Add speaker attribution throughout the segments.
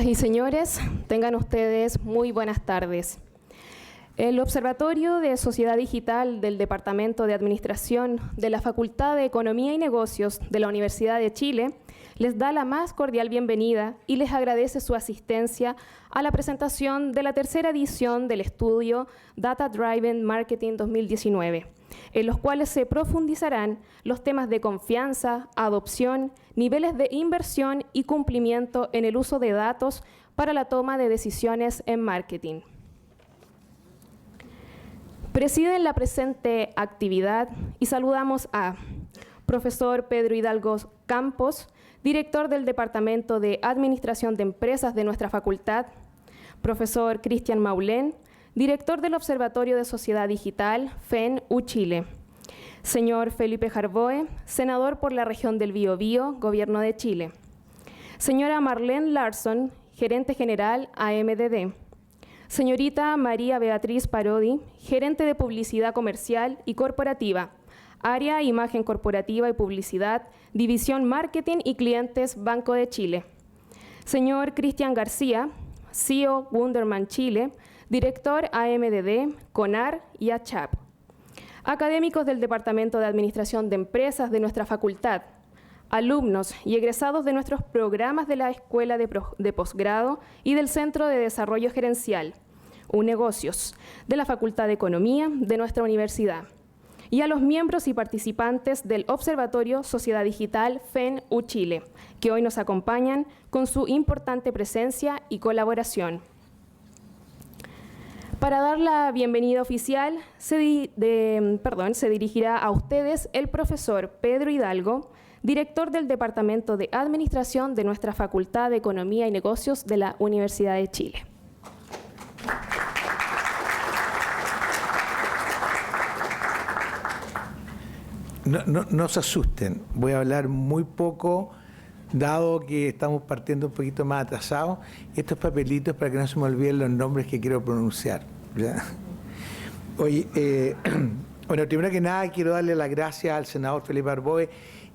Speaker 1: y señores, tengan ustedes muy buenas tardes. El Observatorio de Sociedad Digital del Departamento de Administración de la Facultad de Economía y Negocios de la Universidad de Chile les da la más cordial bienvenida y les agradece su asistencia a la presentación de la tercera edición del estudio Data Driven Marketing 2019, en los cuales se profundizarán los temas de confianza, adopción, niveles de inversión y cumplimiento en el uso de datos para la toma de decisiones en marketing. Presiden la presente actividad y saludamos a profesor Pedro Hidalgo Campos, director del Departamento de Administración de Empresas de nuestra facultad, profesor Cristian Maulén, director del Observatorio de Sociedad Digital, FEN-U Chile, señor Felipe Jarboe, senador por la región del Biobío, Gobierno de Chile, señora Marlene Larsson, gerente general AMDD, señorita María Beatriz Parodi, gerente de Publicidad Comercial y Corporativa, Área Imagen Corporativa y Publicidad, División Marketing y Clientes, Banco de Chile. Señor Cristian García, CEO Wunderman Chile, director AMDD, CONAR y ACHAP. Académicos del Departamento de Administración de Empresas de nuestra facultad, alumnos y egresados de nuestros programas de la Escuela de Posgrado y del Centro de Desarrollo Gerencial, UNegocios, de la Facultad de Economía de nuestra universidad, y a los miembros y participantes del Observatorio Sociedad Digital FEN-U Chile, que hoy nos acompañan con su importante presencia y colaboración. Para dar la bienvenida oficial, se dirigirá a ustedes el profesor Pedro Hidalgo, director del Departamento de Administración de nuestra Facultad de Economía y Negocios de la Universidad de Chile.
Speaker 2: No se asusten, voy a hablar muy poco, dado que estamos partiendo un poquito más atrasados. Estos papelitos para que no se me olviden los nombres que quiero pronunciar, ¿ya? Oye, bueno, primero que nada quiero darle las gracias al senador Felipe Arboe,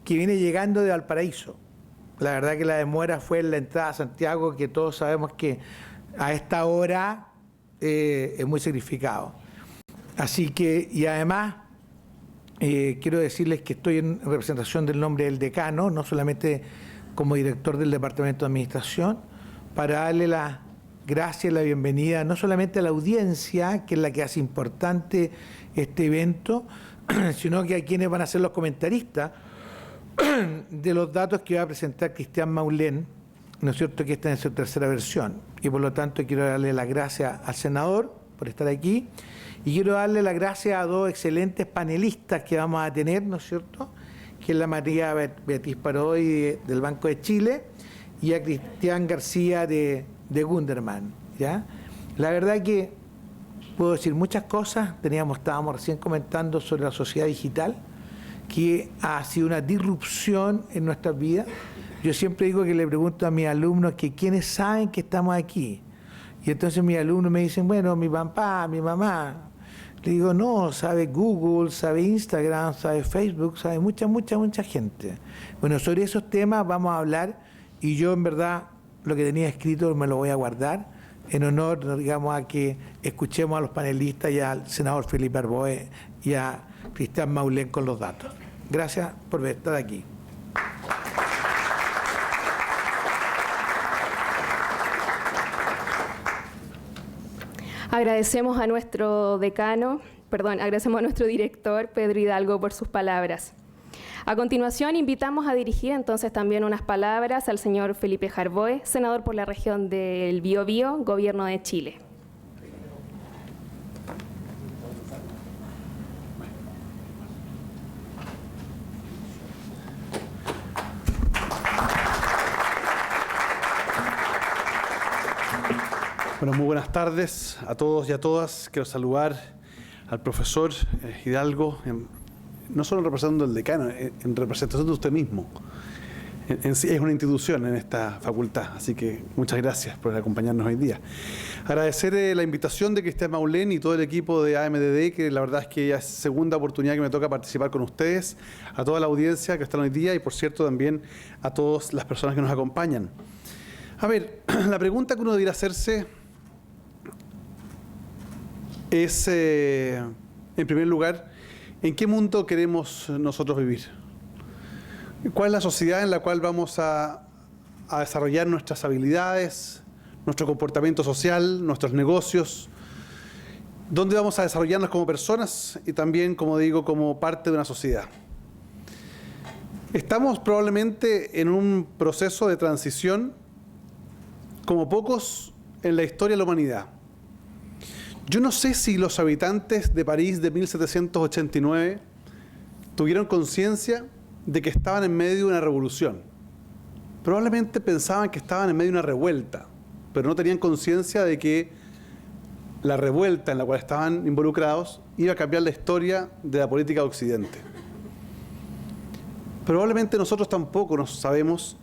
Speaker 2: que viene llegando de Valparaíso. La verdad que la demora fue en la entrada a Santiago, que todos sabemos que a esta hora es muy sacrificado. Así que, y además, quiero decirles que estoy en representación del nombre del decano, no solamente como director del Departamento de Administración, para darle las gracias y la bienvenida no solamente a la audiencia, que es la que hace importante este evento, sino que a quienes van a ser los comentaristas de los datos que va a presentar Cristian Maulén, ¿no es cierto?, que está en su tercera versión. Y por lo tanto quiero darle las gracias al senador por estar aquí, y quiero darle las gracias a dos excelentes panelistas que vamos a tener, ¿no es cierto?, que es la María Beatriz Parodi del Banco de Chile y a Cristian García de Wunderman, ¿ya? La verdad que puedo decir muchas cosas. Estábamos recién comentando sobre la sociedad digital, que ha sido una disrupción en nuestras vidas. Yo siempre digo que le pregunto a mis alumnos que quiénes saben que estamos aquí. Y entonces mis alumnos me dicen, bueno, mi papá, mi mamá. Le digo, no, sabe Google, sabe Instagram, sabe Facebook, sabe mucha gente. Bueno, sobre esos temas vamos a hablar, y yo en verdad lo que tenía escrito me lo voy a guardar en honor, digamos, a que escuchemos a los panelistas y al senador Felipe Arboe y a Cristian Maulén con los datos. Gracias por estar aquí.
Speaker 1: Agradecemos a nuestro director Pedro Hidalgo por sus palabras. A continuación, invitamos a dirigir entonces también unas palabras al señor Felipe Jarboe, senador por la región del Biobío, Gobierno de Chile.
Speaker 3: Bueno, muy buenas tardes a todos y a todas. Quiero saludar al profesor Hidalgo, no solo representando al decano, en representación de usted mismo. En sí es una institución en esta facultad, así que muchas gracias por acompañarnos hoy día. Agradecer la invitación de Cristian Maulén y todo el equipo de AMDD, que la verdad es que ya es segunda oportunidad que me toca participar con ustedes, a toda la audiencia que está hoy día y, por cierto, también a todas las personas que nos acompañan. A ver, la pregunta que uno debería hacerse es, en primer lugar, ¿en qué mundo queremos nosotros vivir? ¿Cuál es la sociedad en la cual vamos a desarrollar nuestras habilidades, nuestro comportamiento social, nuestros negocios? ¿Dónde vamos a desarrollarnos como personas y también, como digo, como parte de una sociedad? Estamos probablemente en un proceso de transición como pocos en la historia de la humanidad. Yo no sé si los habitantes de París de 1789 tuvieron conciencia de que estaban en medio de una revolución. Probablemente pensaban que estaban en medio de una revuelta, pero no tenían conciencia de que la revuelta en la cual estaban involucrados iba a cambiar la historia de la política de Occidente. Probablemente nosotros tampoco nos sabemos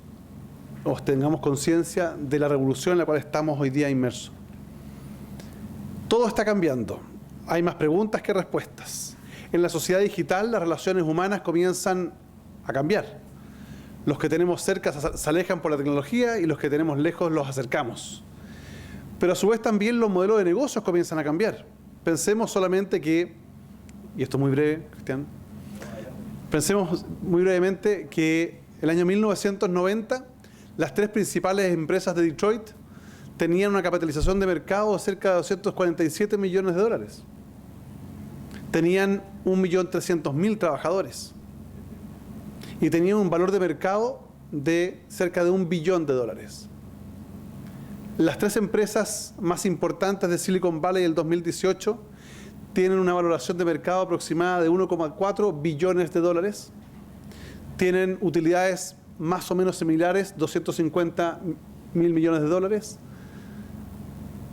Speaker 3: o tengamos conciencia de la revolución en la cual estamos hoy día inmersos. Todo está cambiando. Hay más preguntas que respuestas. En la sociedad digital las relaciones humanas comienzan a cambiar. Los que tenemos cerca se alejan por la tecnología y los que tenemos lejos los acercamos. Pero a su vez también los modelos de negocios comienzan a cambiar. Pensemos solamente que, y esto es muy breve, Cristian, pensemos muy brevemente que el año 1990 las 3 principales empresas de Detroit tenían una capitalización de mercado de cerca de 247 millones de dólares. Tenían 1.300.000 trabajadores y tenían un valor de mercado de cerca de $1 billón. Las 3 empresas más importantes de Silicon Valley del 2018 tienen una valoración de mercado aproximada de 1,4 billones de dólares. Tienen utilidades más o menos similares, 250 mil millones de dólares,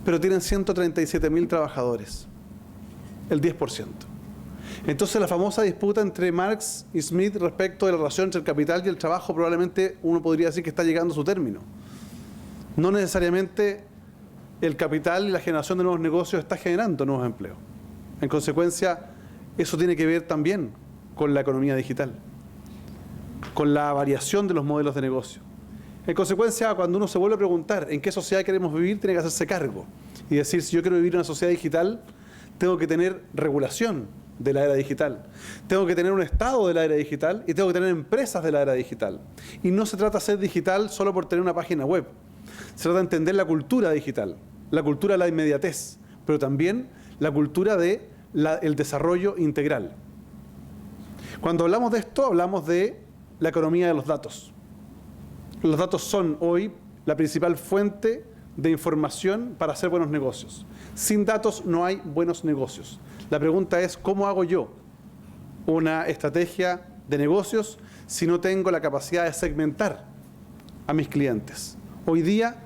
Speaker 3: pero tienen 137.000 trabajadores, el 10%. Entonces la famosa disputa entre Marx y Smith respecto de la relación entre el capital y el trabajo probablemente uno podría decir que está llegando a su término. No necesariamente el capital y la generación de nuevos negocios está generando nuevos empleos. En consecuencia, eso tiene que ver también con la economía digital, con la variación de los modelos de negocio. En consecuencia, cuando uno se vuelve a preguntar en qué sociedad queremos vivir, tiene que hacerse cargo y decir, si yo quiero vivir en una sociedad digital, tengo que tener regulación de la era digital, tengo que tener un Estado de la era digital y tengo que tener empresas de la era digital. Y no se trata de ser digital solo por tener una página web, se trata de entender la cultura digital, la cultura de la inmediatez, pero también la cultura del desarrollo integral. Cuando hablamos de esto, hablamos de la economía de los datos. Los datos son hoy la principal fuente de información para hacer buenos negocios. Sin datos no hay buenos negocios. La pregunta es, ¿cómo hago yo una estrategia de negocios si no tengo la capacidad de segmentar a mis clientes? Hoy día,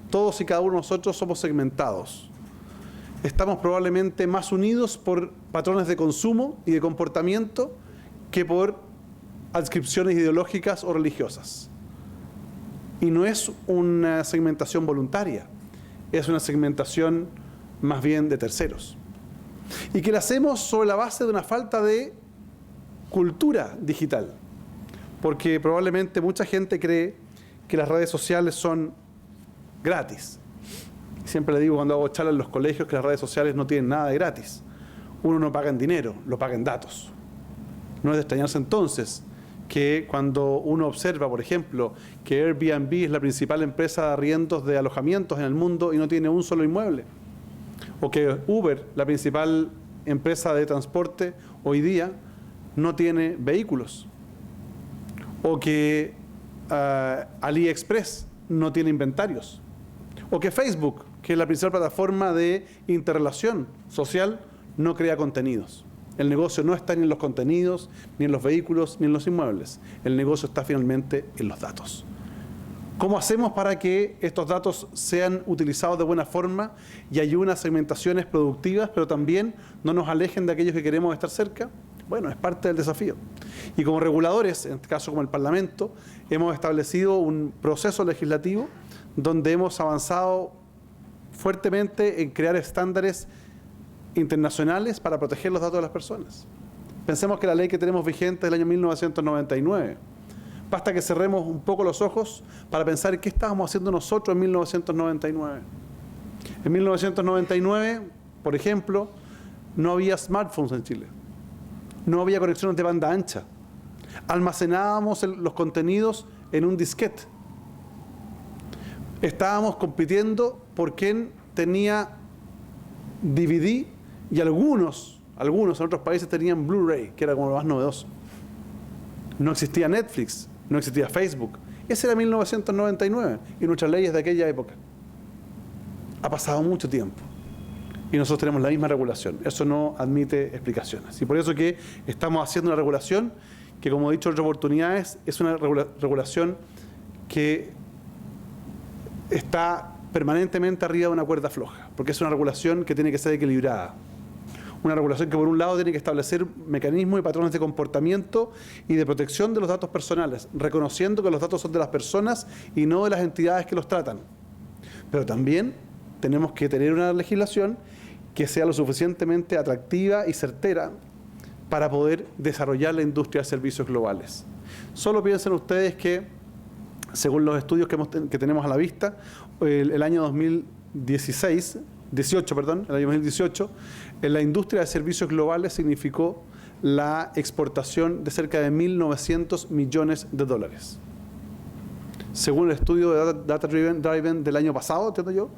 Speaker 3: todos y cada uno de nosotros somos segmentados. Estamos probablemente más unidos por patrones de consumo y de comportamiento que por adscripciones ideológicas o religiosas. Y no es una segmentación voluntaria, es una segmentación más bien de terceros. Y que la hacemos sobre la base de una falta de cultura digital. Porque probablemente mucha gente cree que las redes sociales son gratis. Siempre le digo cuando hago charlas en los colegios que las redes sociales no tienen nada de gratis. Uno no paga en dinero, lo paga en datos. No es de extrañarse entonces que cuando uno observa, por ejemplo, que Airbnb es la principal empresa de arriendos de alojamientos en el mundo y no tiene un solo inmueble, o que Uber, la principal empresa de transporte hoy día, no tiene vehículos, o que AliExpress no tiene inventarios, o que Facebook, que es la principal plataforma de interrelación social, no crea contenidos. El negocio no está ni en los contenidos, ni en los vehículos, ni en los inmuebles. El negocio está finalmente en los datos. ¿Cómo hacemos para que estos datos sean utilizados de buena forma y haya unas segmentaciones productivas, pero también no nos alejen de aquellos que queremos estar cerca? Bueno, es parte del desafío. Y como reguladores, en este caso como el Parlamento, hemos establecido un proceso legislativo donde hemos avanzado fuertemente en crear estándares internacionales para proteger los datos de las personas. Pensemos que la ley que tenemos vigente es del año 1999. basta que cerremos un poco los ojos para pensar qué estábamos haciendo nosotros en 1999. En 1999, por ejemplo, no había smartphones en Chile. No había conexiones de banda ancha. Almacenábamos los contenidos en un disquete. Estábamos compitiendo por quién tenía DVD y algunos en otros países tenían Blu-ray, que era como lo más novedoso. No existía Netflix, no existía Facebook. Ese era 1999 y nuestras leyes de aquella época. Ha pasado mucho tiempo y nosotros tenemos la misma regulación. Eso no admite explicaciones. Y por eso que estamos haciendo una regulación que, como he dicho en otras oportunidades, es una regulación que está permanentemente arriba de una cuerda floja, porque es una regulación que tiene que ser equilibrada. Una regulación que, por un lado, tiene que establecer mecanismos y patrones de comportamiento y de protección de los datos personales, reconociendo que los datos son de las personas y no de las entidades que los tratan. Pero también tenemos que tener una legislación que sea lo suficientemente atractiva y certera para poder desarrollar la industria de servicios globales. Solo piensen ustedes que, según los estudios que tenemos a la vista, el año 2018, en la industria de servicios globales significó la exportación de cerca de 1.900 millones de dólares. Según el estudio de Data Driven del año pasado, entiendo yo,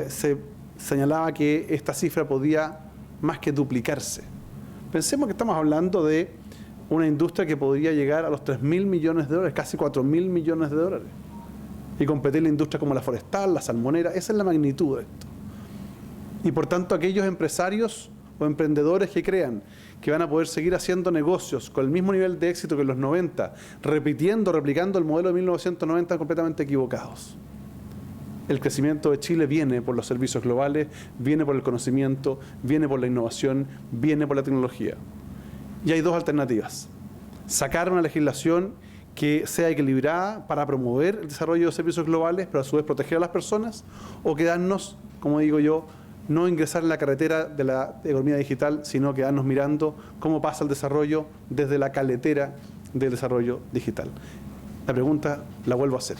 Speaker 3: se señalaba que esta cifra podía más que duplicarse. Pensemos que estamos hablando de una industria que podría llegar a los 3.000 millones de dólares, casi 4.000 millones de dólares, y competir la industria como la forestal, la salmonera. Esa es la magnitud de esto. Y por tanto, aquellos empresarios o emprendedores que crean que van a poder seguir haciendo negocios con el mismo nivel de éxito que en los 90, replicando el modelo de 1990, están completamente equivocados. El crecimiento de Chile viene por los servicios globales, viene por el conocimiento, viene por la innovación, viene por la tecnología. Y hay dos alternativas: sacar una legislación que sea equilibrada para promover el desarrollo de servicios globales, pero a su vez proteger a las personas, o quedarnos, como digo yo, no ingresar en la carretera de la economía digital, sino quedarnos mirando cómo pasa el desarrollo desde la caletera del desarrollo digital. La pregunta la vuelvo a hacer: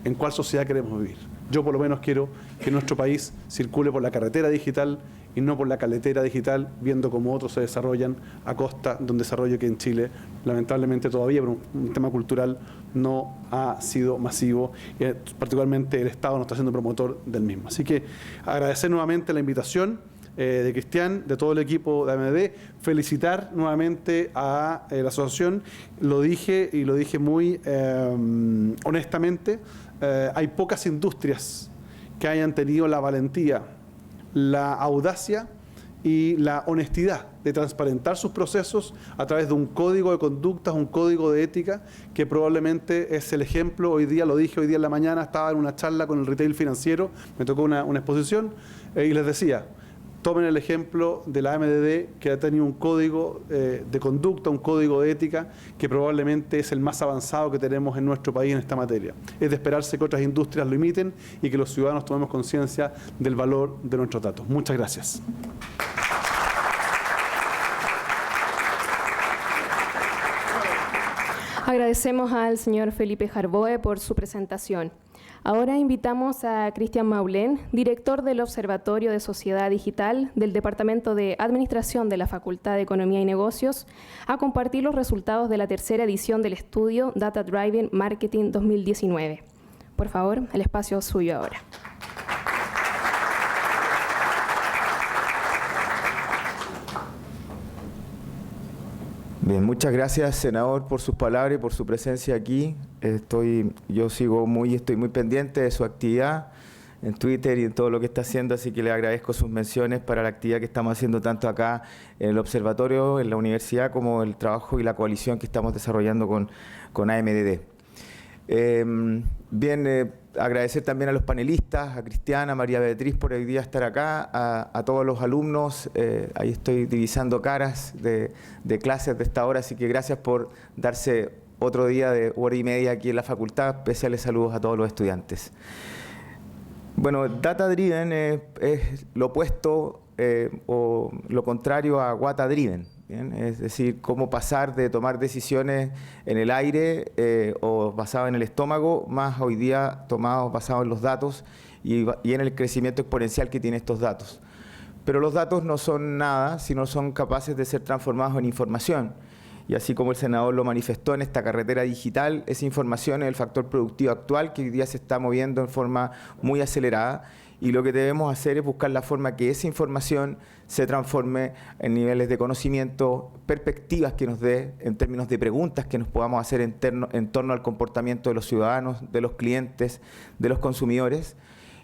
Speaker 3: ¿en cuál sociedad queremos vivir? Yo por lo menos quiero que nuestro país circule por la carretera digital y no por la caletera digital, viendo cómo otros se desarrollan a costa de un desarrollo que en Chile, lamentablemente todavía por un tema cultural, no ha sido masivo, y particularmente el Estado no está siendo promotor del mismo. Así que agradecer nuevamente la invitación de Cristian, de todo el equipo de AMD, felicitar nuevamente a la asociación. Lo dije y lo dije muy honestamente, hay pocas industrias que hayan tenido la valentía, la audacia y la honestidad de transparentar sus procesos a través de un código de conductas, un código de ética, que probablemente es el ejemplo. Hoy día, lo dije hoy día en la mañana, estaba en una charla con el retail financiero, me tocó una exposición, y les decía: tomen el ejemplo de la AMDD, que ha tenido un código de conducta, un código de ética, que probablemente es el más avanzado que tenemos en nuestro país en esta materia. Es de esperarse que otras industrias lo imiten y que los ciudadanos tomemos conciencia del valor de nuestros datos. Muchas gracias.
Speaker 1: Agradecemos al señor Felipe Jarboe por su presentación. Ahora invitamos a Cristian Maulén, director del Observatorio de Sociedad Digital del Departamento de Administración de la Facultad de Economía y Negocios, a compartir los resultados de la tercera edición del estudio Data Driven Marketing 2019. Por favor, el espacio es suyo ahora.
Speaker 4: Bien, muchas gracias, senador, por sus palabras y por su presencia aquí. Estoy muy pendiente de su actividad en Twitter y en todo lo que está haciendo, así que le agradezco sus menciones para la actividad que estamos haciendo tanto acá en el observatorio, en la universidad, como el trabajo y la coalición que estamos desarrollando con AMDD. Agradecer también a los panelistas, a Cristiana, a María Beatriz por hoy día estar acá, a todos los alumnos. Ahí estoy divisando caras de clases de esta hora, así que gracias por darse otro día de hora y media aquí en la facultad. Especiales saludos a todos los estudiantes. Bueno, Data Driven es lo opuesto o lo contrario a Wata Driven. ¿bien? Es decir, cómo pasar de tomar decisiones en el aire o basado en el estómago, más hoy día tomados basados en los datos y en el crecimiento exponencial que tienen estos datos. Pero los datos no son nada si no son capaces de ser transformados en información. Y así como el senador lo manifestó en esta carretera digital, esa información es el factor productivo actual que hoy día se está moviendo en forma muy acelerada. Y lo que debemos hacer es buscar la forma que esa información se transforme en niveles de conocimiento, perspectivas que nos dé en términos de preguntas que nos podamos hacer en torno al comportamiento de los ciudadanos, de los clientes, de los consumidores.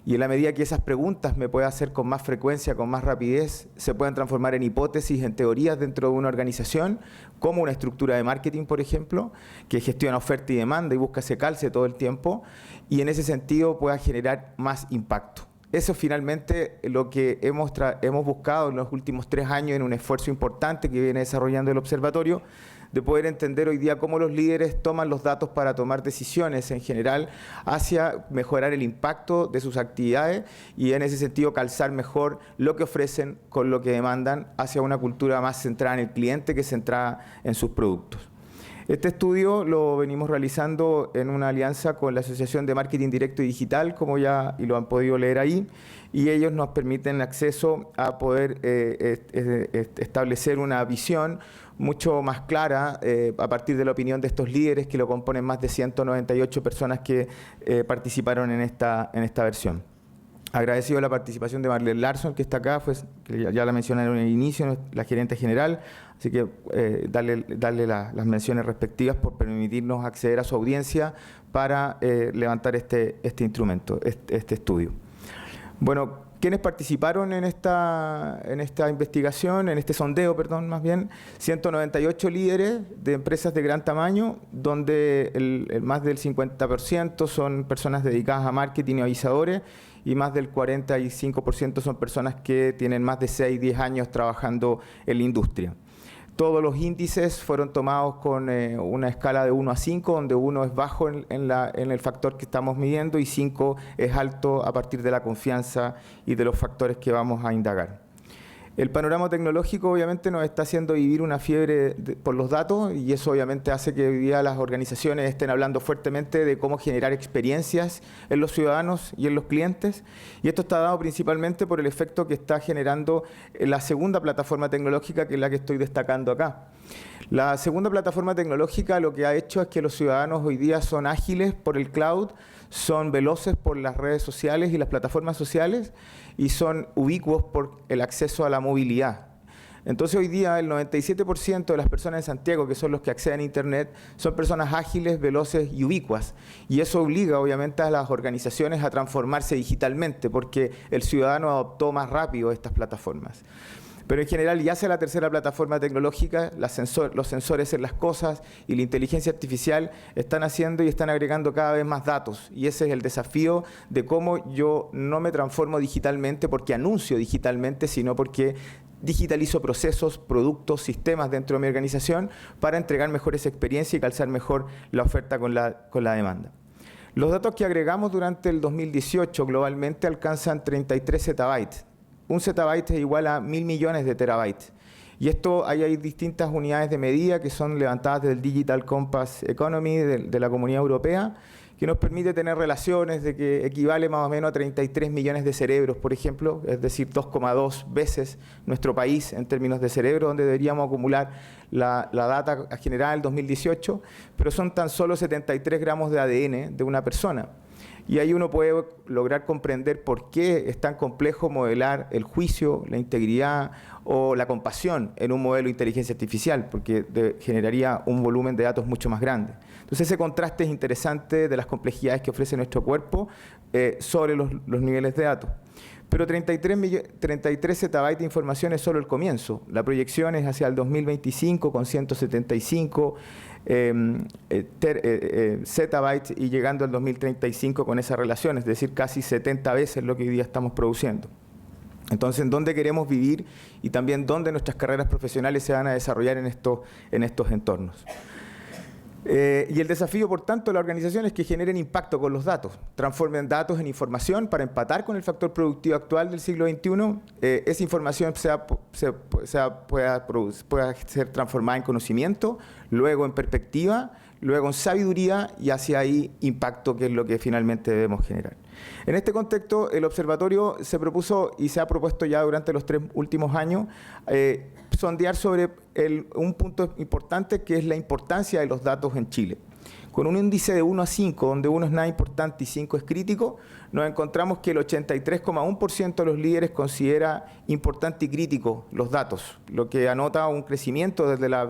Speaker 4: Y en la medida que esas preguntas me pueda hacer con más frecuencia, con más rapidez, se puedan transformar en hipótesis, en teorías dentro de una organización, como una estructura de marketing, por ejemplo, que gestiona oferta y demanda y busca ese calce todo el tiempo, y en ese sentido pueda generar más impacto. Eso es finalmente lo que hemos buscado en los últimos 3 años en un esfuerzo importante que viene desarrollando el observatorio, de poder entender hoy día cómo los líderes toman los datos para tomar decisiones en general hacia mejorar el impacto de sus actividades y en ese sentido calzar mejor lo que ofrecen con lo que demandan hacia una cultura más centrada en el cliente que centrada en sus productos. Este estudio lo venimos realizando en una alianza con la Asociación de Marketing Directo y Digital, como ya y lo han podido leer ahí, y ellos nos permiten acceso a poder establecer una visión mucho más clara a partir de la opinión de estos líderes que lo componen más de 198 personas que participaron en esta versión. Agradecido la participación de Marlene Larsson, que está acá, que ya la mencionaron en el inicio, la gerente general, así que darle las menciones respectivas por permitirnos acceder a su audiencia para levantar este instrumento, este estudio. Bueno, ¿quiénes participaron en esta investigación, en este sondeo, perdón, más bien? 198 líderes de empresas de gran tamaño, donde el más del 50% son personas dedicadas a marketing y avisadores, y más del 45% son personas que tienen más de 6, 10 años trabajando en la industria. Todos los índices fueron tomados con una escala de 1 a 5, donde 1 es bajo en el factor que estamos midiendo y 5 es alto a partir de la confianza y de los factores que vamos a indagar. El panorama tecnológico obviamente nos está haciendo vivir una fiebre por los datos y eso obviamente hace que hoy día las organizaciones estén hablando fuertemente de cómo generar experiencias en los ciudadanos y en los clientes. Y esto está dado principalmente por el efecto que está generando la segunda plataforma tecnológica, que es la que estoy destacando acá. La segunda plataforma tecnológica lo que ha hecho es que los ciudadanos hoy día son ágiles por el cloud, son veloces por las redes sociales y las plataformas sociales y son ubicuos por el acceso a la movilidad. Entonces hoy día el 97% de las personas en Santiago, que son los que acceden a Internet, son personas ágiles, veloces y ubicuas. Y eso obliga obviamente a las organizaciones a transformarse digitalmente porque el ciudadano adoptó más rápido estas plataformas. Pero en general ya sea la tercera plataforma tecnológica, los sensores en las cosas y la inteligencia artificial están haciendo y están agregando cada vez más datos. Y ese es el desafío de cómo yo no me transformo digitalmente porque anuncio digitalmente, sino porque digitalizo procesos, productos, sistemas dentro de mi organización para entregar mejores experiencias y calzar mejor la oferta con la demanda. Los datos que agregamos durante el 2018 globalmente alcanzan 33 zettabytes. Un zettabyte es igual a 1.000 millones de terabytes. Y esto hay distintas unidades de medida que son levantadas del Digital Compass Economy de la Comunidad Europea, que nos permite tener relaciones de que equivale más o menos a 33 millones de cerebros, por ejemplo, es decir, 2,2 veces nuestro país en términos de cerebro, donde deberíamos acumular la data generada en el 2018, pero son tan solo 73 gramos de ADN de una persona. Y ahí uno puede lograr comprender por qué es tan complejo modelar el juicio, la integridad o la compasión en un modelo de inteligencia artificial, porque generaría un volumen de datos mucho más grande. Entonces ese contraste es interesante de las complejidades que ofrece nuestro cuerpo sobre los niveles de datos. Pero 33 zettabytes de información es solo el comienzo. La proyección es hacia el 2025 con 175 zettabytes y llegando al 2035 con esa relación, es decir, casi 70 veces lo que hoy día estamos produciendo. Entonces, ¿en dónde queremos vivir y también dónde nuestras carreras profesionales se van a desarrollar en estos entornos? Y el desafío, por tanto, de la organización es que generen impacto con los datos, transformen datos en información para empatar con el factor productivo actual del siglo XXI. Esa información pueda ser transformada en conocimiento, luego en perspectiva, luego en sabiduría y hacia ahí impacto, que es lo que finalmente debemos generar. En este contexto, el observatorio se propuso y se ha propuesto ya durante los 3 últimos años sondear sobre un punto importante, que es la importancia de los datos en Chile. Con un índice de 1 a 5, donde 1 es nada importante y 5 es crítico, nos encontramos que el 83,1% de los líderes considera importante y crítico los datos, lo que anota un crecimiento desde la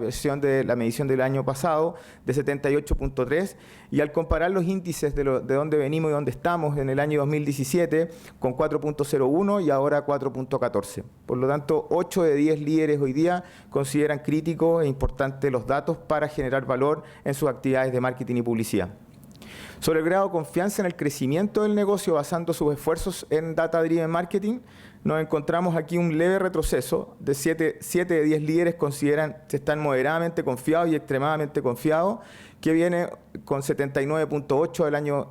Speaker 4: medición del año pasado de 78,3, y al comparar los índices de dónde venimos y dónde estamos en el año 2017 con 4,01 y ahora 4,14. Por lo tanto, 8 de 10 líderes hoy día consideran críticos e importantes los datos para generar valor en sus actividades de marketing y publicidad. Sobre el grado de confianza en el crecimiento del negocio basando sus esfuerzos en Data Driven Marketing, nos encontramos aquí un leve retroceso de 7 de 10 líderes consideran que están moderadamente confiados y extremadamente confiados, que viene con 79,8 del año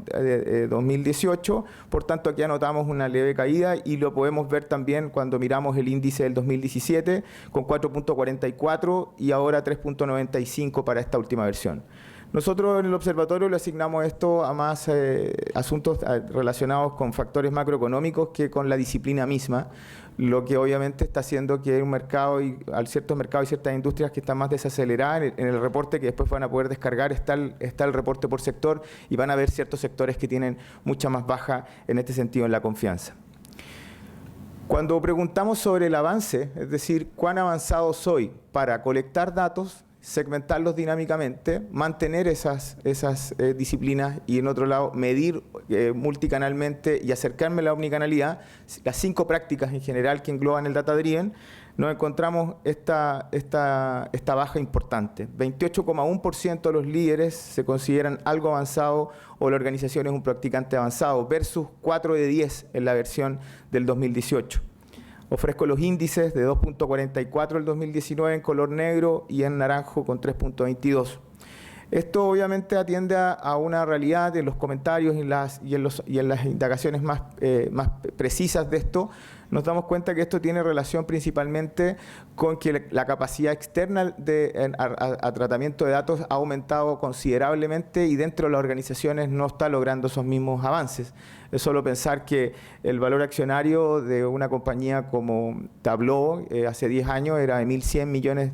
Speaker 4: 2018. Por tanto, aquí anotamos una leve caída y lo podemos ver también cuando miramos el índice del 2017 con 4,44 y ahora 3,95 para esta última versión. Nosotros en el observatorio le asignamos esto a más asuntos relacionados con factores macroeconómicos que con la disciplina misma, lo que obviamente está haciendo que un mercado y ciertos mercados y ciertas industrias que están más desaceleradas. En el reporte que después van a poder descargar está el reporte por sector, y van a ver ciertos sectores que tienen mucha más baja en este sentido en la confianza. Cuando preguntamos sobre el avance, es decir, cuán avanzado soy para colectar datos, segmentarlos dinámicamente, mantener esas disciplinas y, en otro lado, medir multicanalmente y acercarme a la omnicanalidad, las 5 prácticas en general que engloban el Data Driven, nos encontramos esta baja importante. 28,1% de los líderes se consideran algo avanzado o la organización es un practicante avanzado, versus 4 de 10 en la versión del 2018. Ofrezco los índices de 2,44 el 2019 en color negro y en naranjo con 3,22. Esto obviamente atiende a una realidad de los comentarios y en las indagaciones más precisas de esto. Nos damos cuenta que esto tiene relación principalmente con que la capacidad externa a tratamiento de datos ha aumentado considerablemente y dentro de las organizaciones no está logrando esos mismos avances. Es solo pensar que el valor accionario de una compañía como Tableau hace 10 años era de $1.100 millones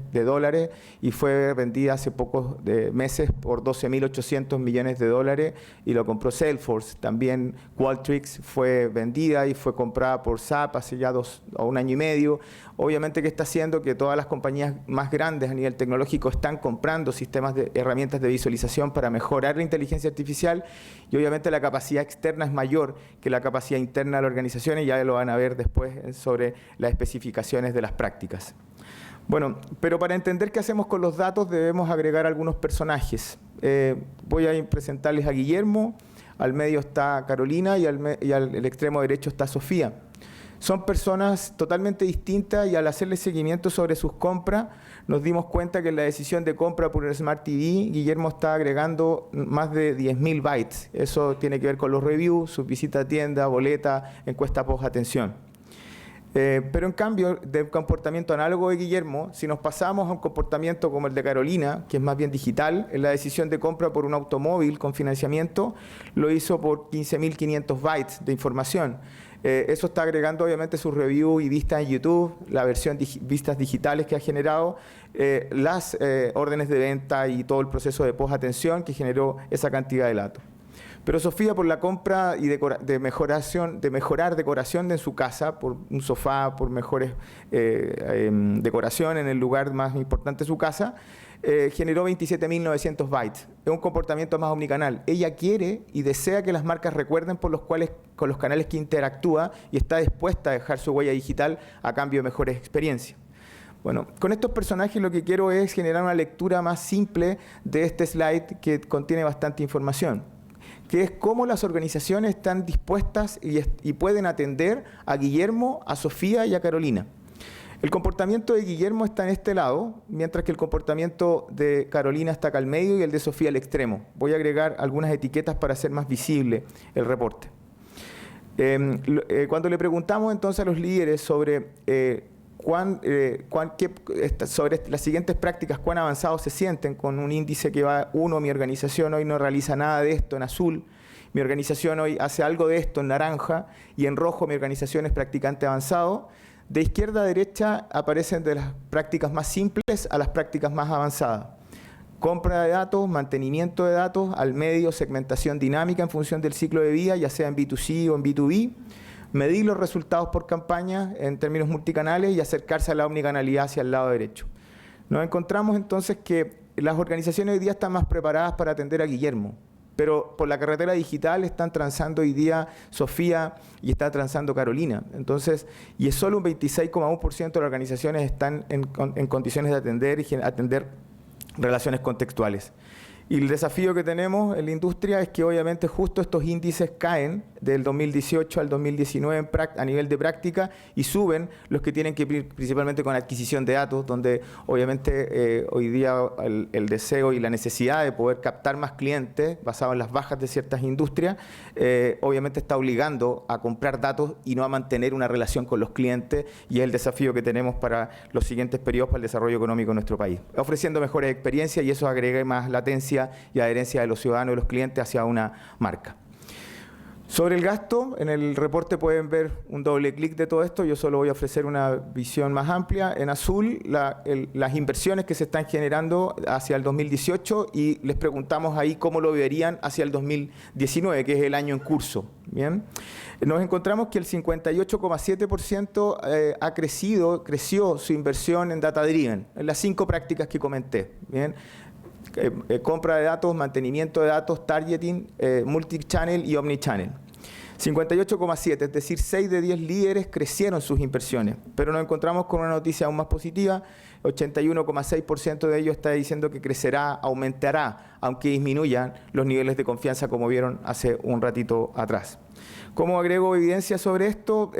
Speaker 4: y fue vendida hace pocos meses por $12.800 millones y lo compró Salesforce. También Qualtrics fue vendida y fue comprada por SAP hace ya 1 año y medio. Obviamente que está haciendo que todas las compañías más grandes a nivel tecnológico están comprando sistemas de herramientas de visualización para mejorar la inteligencia artificial, y obviamente la capacidad externa es mayor que la capacidad interna de la organización, y ya lo van a ver después sobre las especificaciones de las prácticas. Bueno, pero para entender qué hacemos con los datos debemos agregar algunos personajes. Voy a presentarles a Guillermo, al medio está Carolina y al extremo derecho está Sofía. Son personas totalmente distintas y al hacerle seguimiento sobre sus compras nos dimos cuenta que en la decisión de compra por el Smart TV, Guillermo está agregando más de 10.000 bytes. Eso tiene que ver con los reviews, sus visitas a tienda, boleta, encuesta post-atención. Pero en cambio, del comportamiento análogo de Guillermo, si nos pasamos a un comportamiento como el de Carolina, que es más bien digital, en la decisión de compra por un automóvil con financiamiento, lo hizo por 15.500 bytes de información. Eso está agregando obviamente sus reviews y vistas en YouTube, la versión vistas digitales que ha generado, las órdenes de venta y todo el proceso de post-atención que generó esa cantidad de datos. Pero Sofía, por la compra y de mejorar decoración en su casa, por un sofá, por mejores decoración en el lugar más importante de su casa, generó 27.900 bytes. Es un comportamiento más omnicanal. Ella quiere y desea que las marcas recuerden con los canales que interactúa y está dispuesta a dejar su huella digital a cambio de mejores experiencias. Bueno, con estos personajes lo que quiero es generar una lectura más simple de este slide que contiene bastante información, que es cómo las organizaciones están dispuestas y pueden atender a Guillermo, a Sofía y a Carolina. El comportamiento de Guillermo está en este lado, mientras que el comportamiento de Carolina está acá al medio y el de Sofía al extremo. Voy a agregar algunas etiquetas para hacer más visible el reporte. Cuando le preguntamos entonces a los líderes sobre, sobre las siguientes prácticas, cuán avanzados se sienten, con un índice que va 1, mi organización hoy no realiza nada de esto, en azul, mi organización hoy hace algo de esto, en naranja, y en rojo mi organización es practicante avanzado. De izquierda a derecha aparecen de las prácticas más simples a las prácticas más avanzadas. Compra de datos, mantenimiento de datos, al medio segmentación dinámica en función del ciclo de vida, ya sea en B2C o en B2B, medir los resultados por campaña en términos multicanales y acercarse a la omnicanalidad hacia el lado derecho. Nos encontramos entonces que las organizaciones hoy día están más preparadas para atender a Guillermo, pero por la carretera digital están transando hoy día Sofía y está transando Carolina. Entonces, y es solo un 26,1% de las organizaciones están en condiciones de atender relaciones contextuales. Y el desafío que tenemos en la industria es que obviamente justo estos índices caen del 2018 al 2019 a nivel de práctica y suben los que tienen que ir principalmente con adquisición de datos, donde obviamente hoy día el deseo y la necesidad de poder captar más clientes basado en las bajas de ciertas industrias, obviamente está obligando a comprar datos y no a mantener una relación con los clientes, y es el desafío que tenemos para los siguientes periodos para el desarrollo económico de nuestro país, ofreciendo mejores experiencias y eso agrega más latencia y adherencia de los ciudadanos y los clientes hacia una marca. Sobre el gasto, en el reporte pueden ver un doble clic de todo esto. Yo solo voy a ofrecer una visión más amplia. En azul, las inversiones que se están generando hacia el 2018 y les preguntamos ahí cómo lo verían hacia el 2019, que es el año en curso. Bien, nos encontramos que el 58,7% creció su inversión en Data Driven, en las 5 prácticas que comenté. Bien. Compra de datos, mantenimiento de datos, targeting, multichannel y omnichannel. 58,7, es decir, 6 de 10 líderes crecieron sus inversiones, pero nos encontramos con una noticia aún más positiva. 81,6% de ellos está diciendo que crecerá, aumentará, aunque disminuyan los niveles de confianza como vieron hace un ratito atrás. ¿Cómo agrego evidencia sobre esto?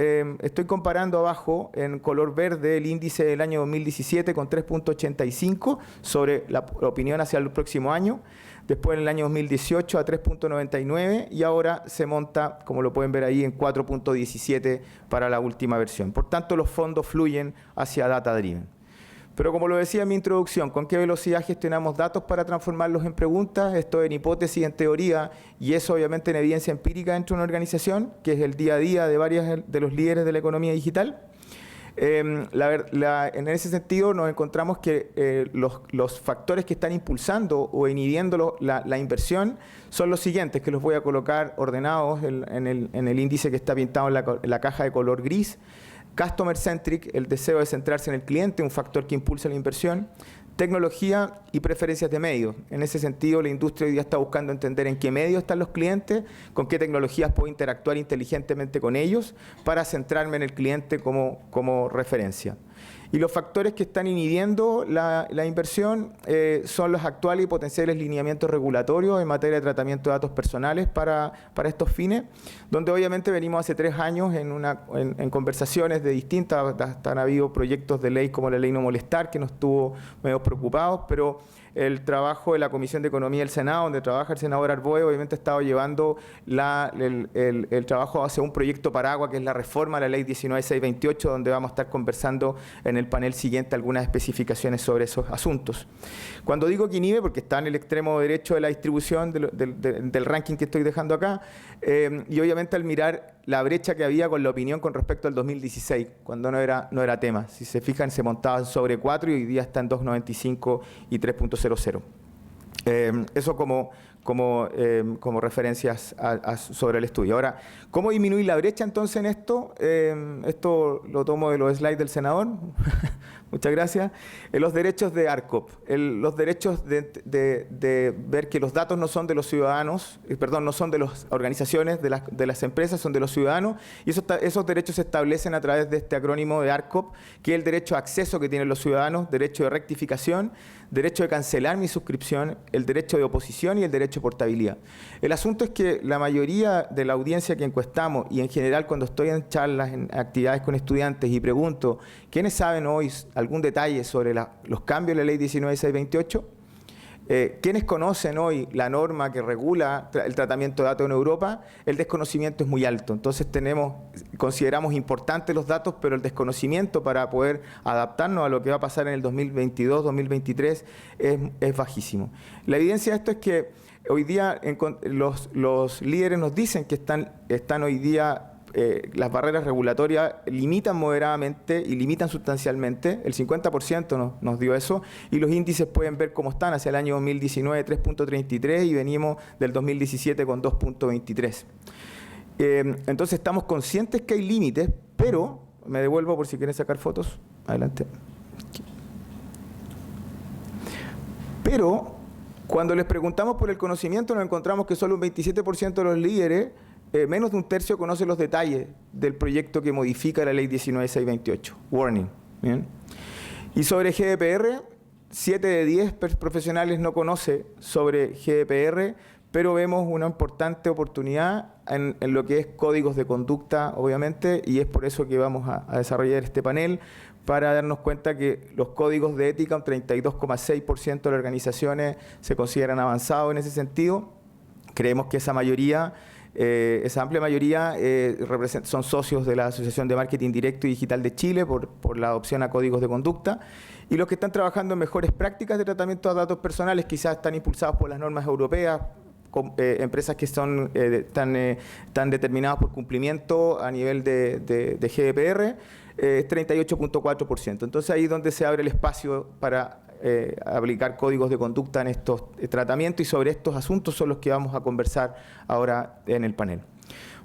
Speaker 4: Estoy comparando abajo en color verde el índice del año 2017 con 3,85 sobre la opinión hacia el próximo año. Después en el año 2018 a 3,99 y ahora se monta, como lo pueden ver ahí, en 4,17 para la última versión. Por tanto, los fondos fluyen hacia Data Driven. Pero como lo decía en mi introducción, ¿con qué velocidad gestionamos datos para transformarlos en preguntas? Esto en hipótesis, en teoría, y eso obviamente en evidencia empírica dentro de una organización, que es el día a día de varios de los líderes de la economía digital. En ese sentido nos encontramos que los factores que están impulsando o inhibiendo la inversión son los siguientes, que los voy a colocar ordenados en el índice que está pintado en la caja de color gris. Customer centric, el deseo de centrarse en el cliente, un factor que impulsa la inversión. Tecnología y preferencias de medios. En ese sentido, la industria hoy día está buscando entender en qué medios están los clientes, con qué tecnologías puedo interactuar inteligentemente con ellos para centrarme en el cliente como referencia. Y los factores que están inhibiendo la inversión son los actuales y potenciales lineamientos regulatorios en materia de tratamiento de datos personales para estos fines, donde obviamente venimos hace 3 años en conversaciones de distintas, hasta han habido proyectos de ley como la ley no molestar, que nos tuvo medio preocupados, pero el trabajo de la Comisión de Economía del Senado, donde trabaja el senador Arboe, obviamente ha estado llevando el trabajo hacia un proyecto paraguas, que es la reforma a la ley 19628, donde vamos a estar conversando en el panel siguiente algunas especificaciones sobre esos asuntos. Cuando digo que inhibe, porque está en el extremo derecho de la distribución del ranking que estoy dejando acá, y obviamente al mirar la brecha que había con la opinión con respecto al 2016, cuando no era tema. Si se fijan, se montaban sobre 4 y hoy día está en 2,95 y 3,00. Eso como referencias sobre el estudio. Ahora, ¿cómo disminuir la brecha entonces en esto? Esto lo tomo de los slides del senador. Muchas gracias. Los derechos de ARCOP, los derechos de ver que los datos no son de los ciudadanos, no son de las organizaciones, de las empresas, son de los ciudadanos, y esos derechos se establecen a través de este acrónimo de ARCOP, que es el derecho a acceso que tienen los ciudadanos, derecho de rectificación, derecho de cancelar mi suscripción, el derecho de oposición y el derecho derecho de portabilidad. El asunto es que la mayoría de la audiencia que encuestamos, y en general cuando estoy en charlas, en actividades con estudiantes y pregunto, ¿quiénes saben hoy algún detalle sobre los cambios de la ley 19628? ¿Quiénes conocen hoy la norma que regula el tratamiento de datos en Europa? El desconocimiento es muy alto. Entonces consideramos importantes los datos, pero el desconocimiento para poder adaptarnos a lo que va a pasar en el 2022, 2023 es bajísimo. La evidencia de esto es que hoy día los líderes nos dicen que están hoy día las barreras regulatorias limitan moderadamente y limitan sustancialmente, el 50% nos dio eso, y los índices pueden ver cómo están hacia el año 2019, 3.33, y venimos del 2017 con 2.23. Entonces estamos conscientes que hay límites, pero, me devuelvo por si quieren sacar fotos, adelante. Pero, cuando les preguntamos por el conocimiento, nos encontramos que solo un 27% de los líderes, menos de un tercio, conoce los detalles del proyecto que modifica la ley 19628. Warning. ¿Bien? Y sobre GDPR, 7 de 10 profesionales no conoce sobre GDPR, pero vemos una importante oportunidad en lo que es códigos de conducta, obviamente, y es por eso que vamos a desarrollar este panel, para darnos cuenta que los códigos de ética, un 32,6% de las organizaciones se consideran avanzados en ese sentido. Creemos que esa mayoría, esa amplia mayoría son socios de la Asociación de Marketing Directo y Digital de Chile por la adopción a códigos de conducta, y los que están trabajando en mejores prácticas de tratamiento de datos personales quizás están impulsados por las normas europeas, empresas que están determinadas por cumplimiento a nivel de GDPR, 38,4%. Entonces ahí es donde se abre el espacio para aplicar códigos de conducta en estos tratamientos, y sobre estos asuntos son los que vamos a conversar ahora en el panel.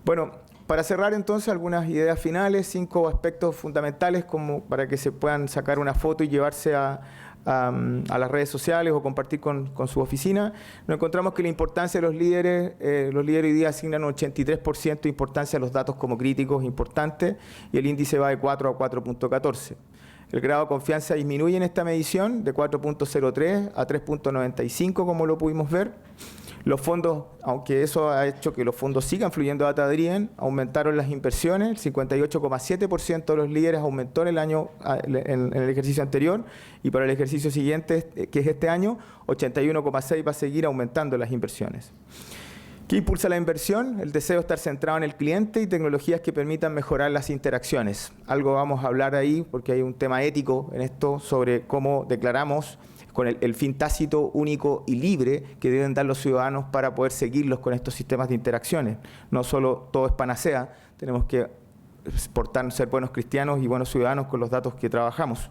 Speaker 4: Bueno, para cerrar entonces algunas ideas finales, 5 aspectos fundamentales como para que se puedan sacar una foto y llevarse a las redes sociales o compartir con su oficina. Nos encontramos que la importancia de los líderes hoy día asignan un 83% de importancia a los datos como críticos importantes, y el índice va de 4 a 4.14. El grado de confianza disminuye en esta medición de 4.03 a 3.95, como lo pudimos ver. Los fondos, aunque eso ha hecho que los fondos sigan fluyendo a data-driven, aumentaron las inversiones, el 58,7% de los líderes aumentó en el ejercicio anterior, y para el ejercicio siguiente, que es este año, 81,6% va a seguir aumentando las inversiones. ¿Qué impulsa la inversión? El deseo de estar centrado en el cliente y tecnologías que permitan mejorar las interacciones. Algo vamos a hablar ahí porque hay un tema ético en esto sobre cómo declaramos con el fin tácito, único y libre que deben dar los ciudadanos para poder seguirlos con estos sistemas de interacciones. No solo todo es panacea, tenemos que ser buenos cristianos y buenos ciudadanos con los datos que trabajamos.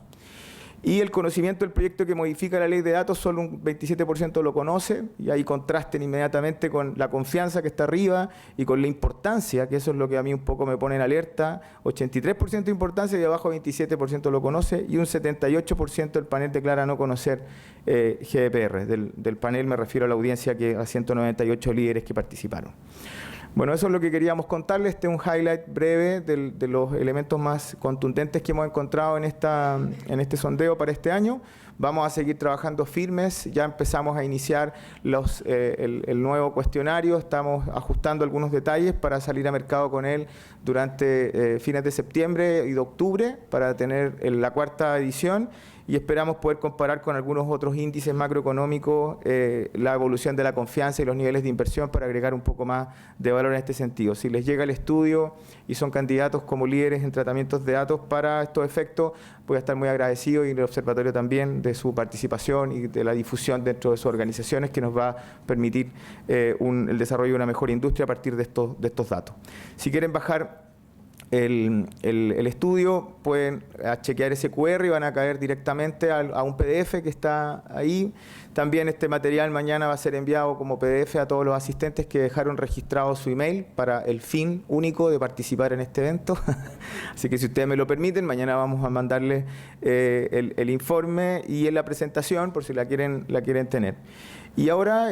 Speaker 4: Y el conocimiento del proyecto que modifica la ley de datos, solo un 27% lo conoce, y ahí contrasten inmediatamente con la confianza que está arriba y con la importancia, que eso es lo que a mí un poco me pone en alerta, 83% de importancia y abajo 27% lo conoce, y un 78% del panel declara no conocer GDPR. Del panel me refiero a la audiencia, a 198 líderes que participaron. Bueno, eso es lo que queríamos contarles. Este es un highlight breve de los elementos más contundentes que hemos encontrado en este sondeo para este año. Vamos a seguir trabajando firmes. Ya empezamos a iniciar el nuevo cuestionario. Estamos ajustando algunos detalles para salir a mercado con él durante fines de septiembre y de octubre para tener la 4ª edición. Y esperamos poder comparar con algunos otros índices macroeconómicos la evolución de la confianza y los niveles de inversión para agregar un poco más de valor en este sentido. Si les llega el estudio y son candidatos como líderes en tratamientos de datos para estos efectos, voy a estar muy agradecido, y el observatorio también, de su participación y de la difusión dentro de sus organizaciones, que nos va a permitir el desarrollo de una mejor industria a partir de estos datos. Si quieren bajar el estudio, pueden chequear ese QR y van a caer directamente a un PDF que está ahí. También este material mañana va a ser enviado como PDF a todos los asistentes que dejaron registrado su email para el fin único de participar en este evento. Así que si ustedes me lo permiten, mañana vamos a mandarles el informe y la presentación por si la quieren tener. Y ahora,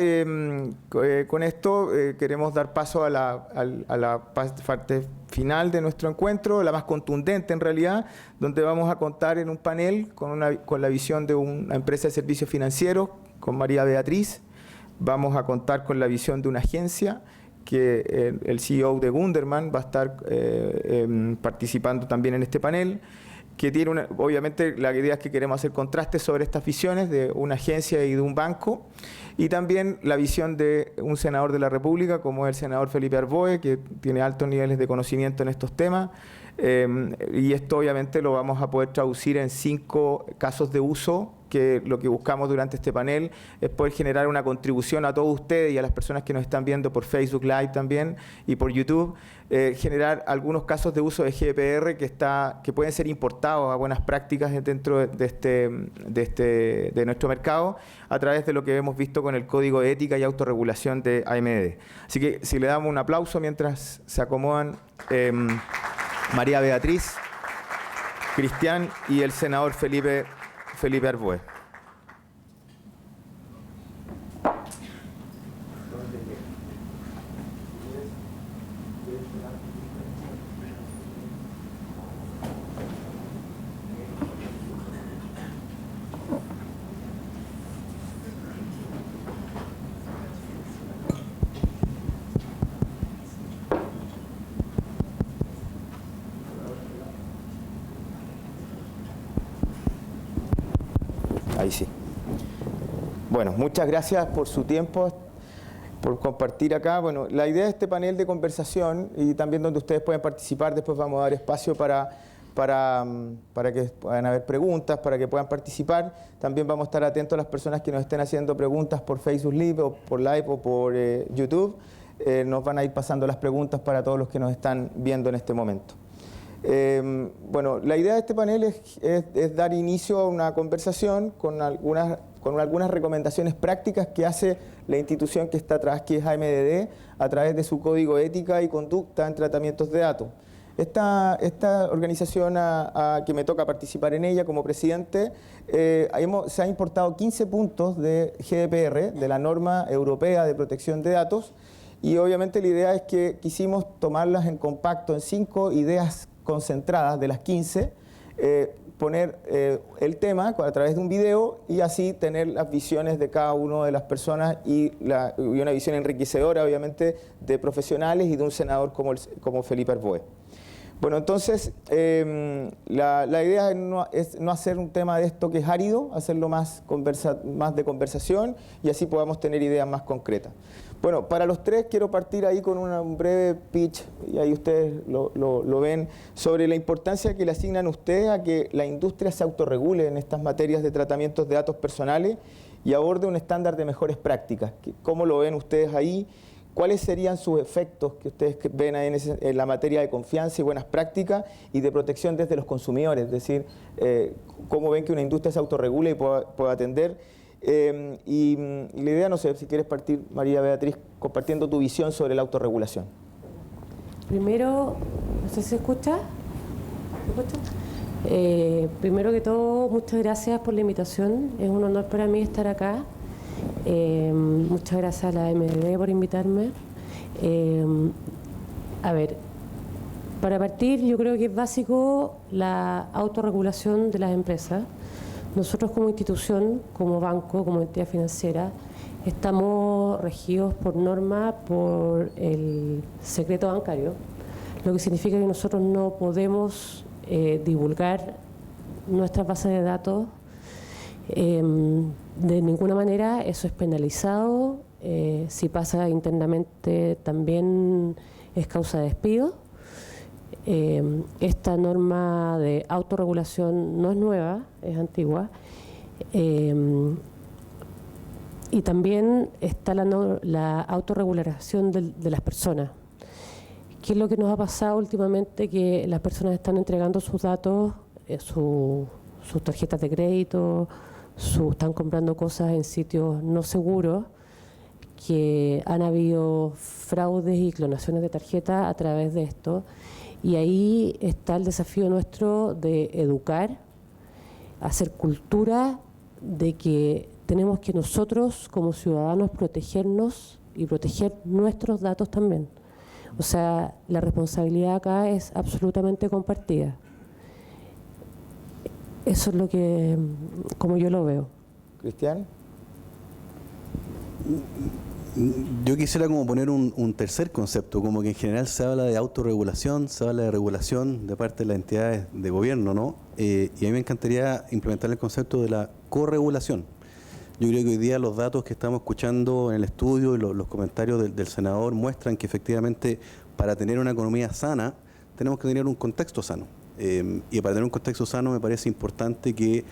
Speaker 4: con esto, queremos dar paso a la parte final de nuestro encuentro, la más contundente en realidad, donde vamos a contar en un panel con la visión de una empresa de servicios financieros, con María Beatriz. vamos a contar con la visión de una agencia que el CEO de Gunderman va a estar participando también en este panel, que tiene obviamente la idea es que queremos hacer contrastes sobre estas visiones de una agencia y de un banco, y también la visión de un senador de la República, como es el senador Felipe Arboe, que tiene altos niveles de conocimiento en estos temas, y esto obviamente lo vamos a poder traducir en 5 casos de uso, que lo que buscamos durante este panel es poder generar una contribución a todos ustedes y a las personas que nos están viendo por Facebook Live también y por YouTube, generar algunos casos de uso de GDPR que pueden ser importados a buenas prácticas dentro de nuestro mercado a través de lo que hemos visto con el Código de Ética y Autorregulación de AMD. Así que si le damos un aplauso mientras se acomodan María Beatriz, Cristian y el senador Felipe Arboe. Ahí sí. Bueno, muchas gracias por su tiempo, por compartir acá. Bueno, la idea de este panel de conversación y también donde ustedes pueden participar, después vamos a dar espacio para que puedan haber preguntas, para que puedan participar. También vamos a estar atentos a las personas que nos estén haciendo preguntas por Facebook Live o por Live o por YouTube. Nos van a ir pasando las preguntas para todos los que nos están viendo en este momento. Bueno, la idea de este panel es dar inicio a una conversación con algunas recomendaciones prácticas que hace la institución que está atrás, que es AMDD, a través de su Código de Ética y Conducta en Tratamientos de Datos. Esta organización que me toca participar en ella como presidente, se ha importado 15 puntos de GDPR, de la norma europea de protección de datos, y obviamente la idea es que quisimos tomarlas en compacto en 5 ideas concentradas de las 15, poner el tema a través de un video y así tener las visiones de cada una de las personas y una visión enriquecedora, obviamente, de profesionales y de un senador como Felipe Arboe. Bueno, entonces, la idea es no hacer un tema de esto que es árido, hacerlo más de conversación y así podamos tener ideas más concretas. Bueno, para los tres quiero partir ahí con un breve pitch, y ahí ustedes lo ven, sobre la importancia que le asignan ustedes a que la industria se autorregule en estas materias de tratamientos de datos personales y aborde un estándar de mejores prácticas. ¿Cómo lo ven ustedes ahí? ¿Cuáles serían sus efectos que ustedes ven ahí en la materia de confianza y buenas prácticas y de protección desde los consumidores? Es decir, ¿cómo ven que una industria se autorregule y pueda atender? Y la idea, no sé, si quieres partir, María Beatriz, compartiendo tu visión sobre la autorregulación.
Speaker 5: Primero, no sé si se escucha. Primero que todo, muchas gracias por la invitación. Es un honor para mí estar acá. Muchas gracias a la AMDD por invitarme. A ver, para partir, yo creo que es básico la autorregulación de las empresas. Nosotros como institución, como banco, como entidad financiera, estamos regidos por norma, por el secreto bancario, lo que significa que nosotros no podemos divulgar nuestras bases de datos de ninguna manera. Eso es penalizado. Si pasa internamente también es causa de despido. Esta norma de autorregulación no es nueva, es antigua. Y también está la autorregulación de las personas. ¿Qué es lo que nos ha pasado últimamente? Que las personas están entregando sus datos, sus tarjetas de crédito, están comprando cosas en sitios no seguros, que han habido fraudes y clonaciones de tarjetas a través de esto. Y ahí está el desafío nuestro de educar, hacer cultura de que tenemos que nosotros como ciudadanos protegernos y proteger nuestros datos también. O sea, la responsabilidad acá es absolutamente compartida. Eso es lo que, como yo lo veo.
Speaker 4: Cristian.
Speaker 6: Yo quisiera como poner un tercer concepto, como que en general se habla de autorregulación, se habla de regulación de parte de las entidades de gobierno, ¿no? Y a mí me encantaría implementar el concepto de la corregulación. Yo creo que hoy día los datos que estamos escuchando en el estudio y los comentarios del senador muestran que efectivamente para tener una economía sana tenemos que tener un contexto sano. Y para tener un contexto sano me parece importante que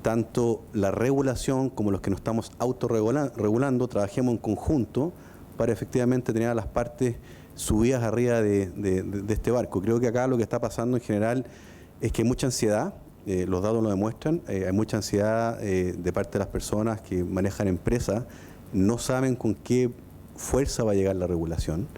Speaker 6: tanto la regulación como los que nos estamos autorregulando trabajemos en conjunto para efectivamente tener a las partes subidas arriba de este barco. Creo que acá lo que está pasando en general es que hay mucha ansiedad. Los datos lo demuestran, hay mucha ansiedad de parte de las personas que manejan empresas, no saben con qué fuerza va a llegar la regulación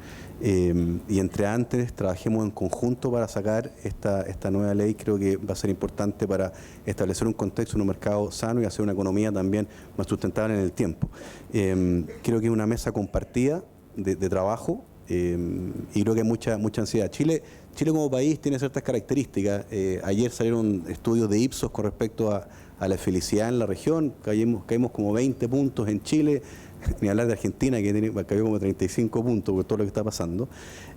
Speaker 6: y entre antes trabajemos en conjunto para sacar esta nueva ley. Creo que va a ser importante para establecer un contexto en un mercado sano y hacer una economía también más sustentable en el tiempo. Creo que es una mesa compartida de trabajo y creo que hay mucha ansiedad. Chile como país tiene ciertas características. Ayer salieron estudios de Ipsos con respecto a la felicidad en la región. Caímos como 20 puntos en Chile, ni hablar de Argentina, que cayó como 35 puntos por todo lo que está pasando.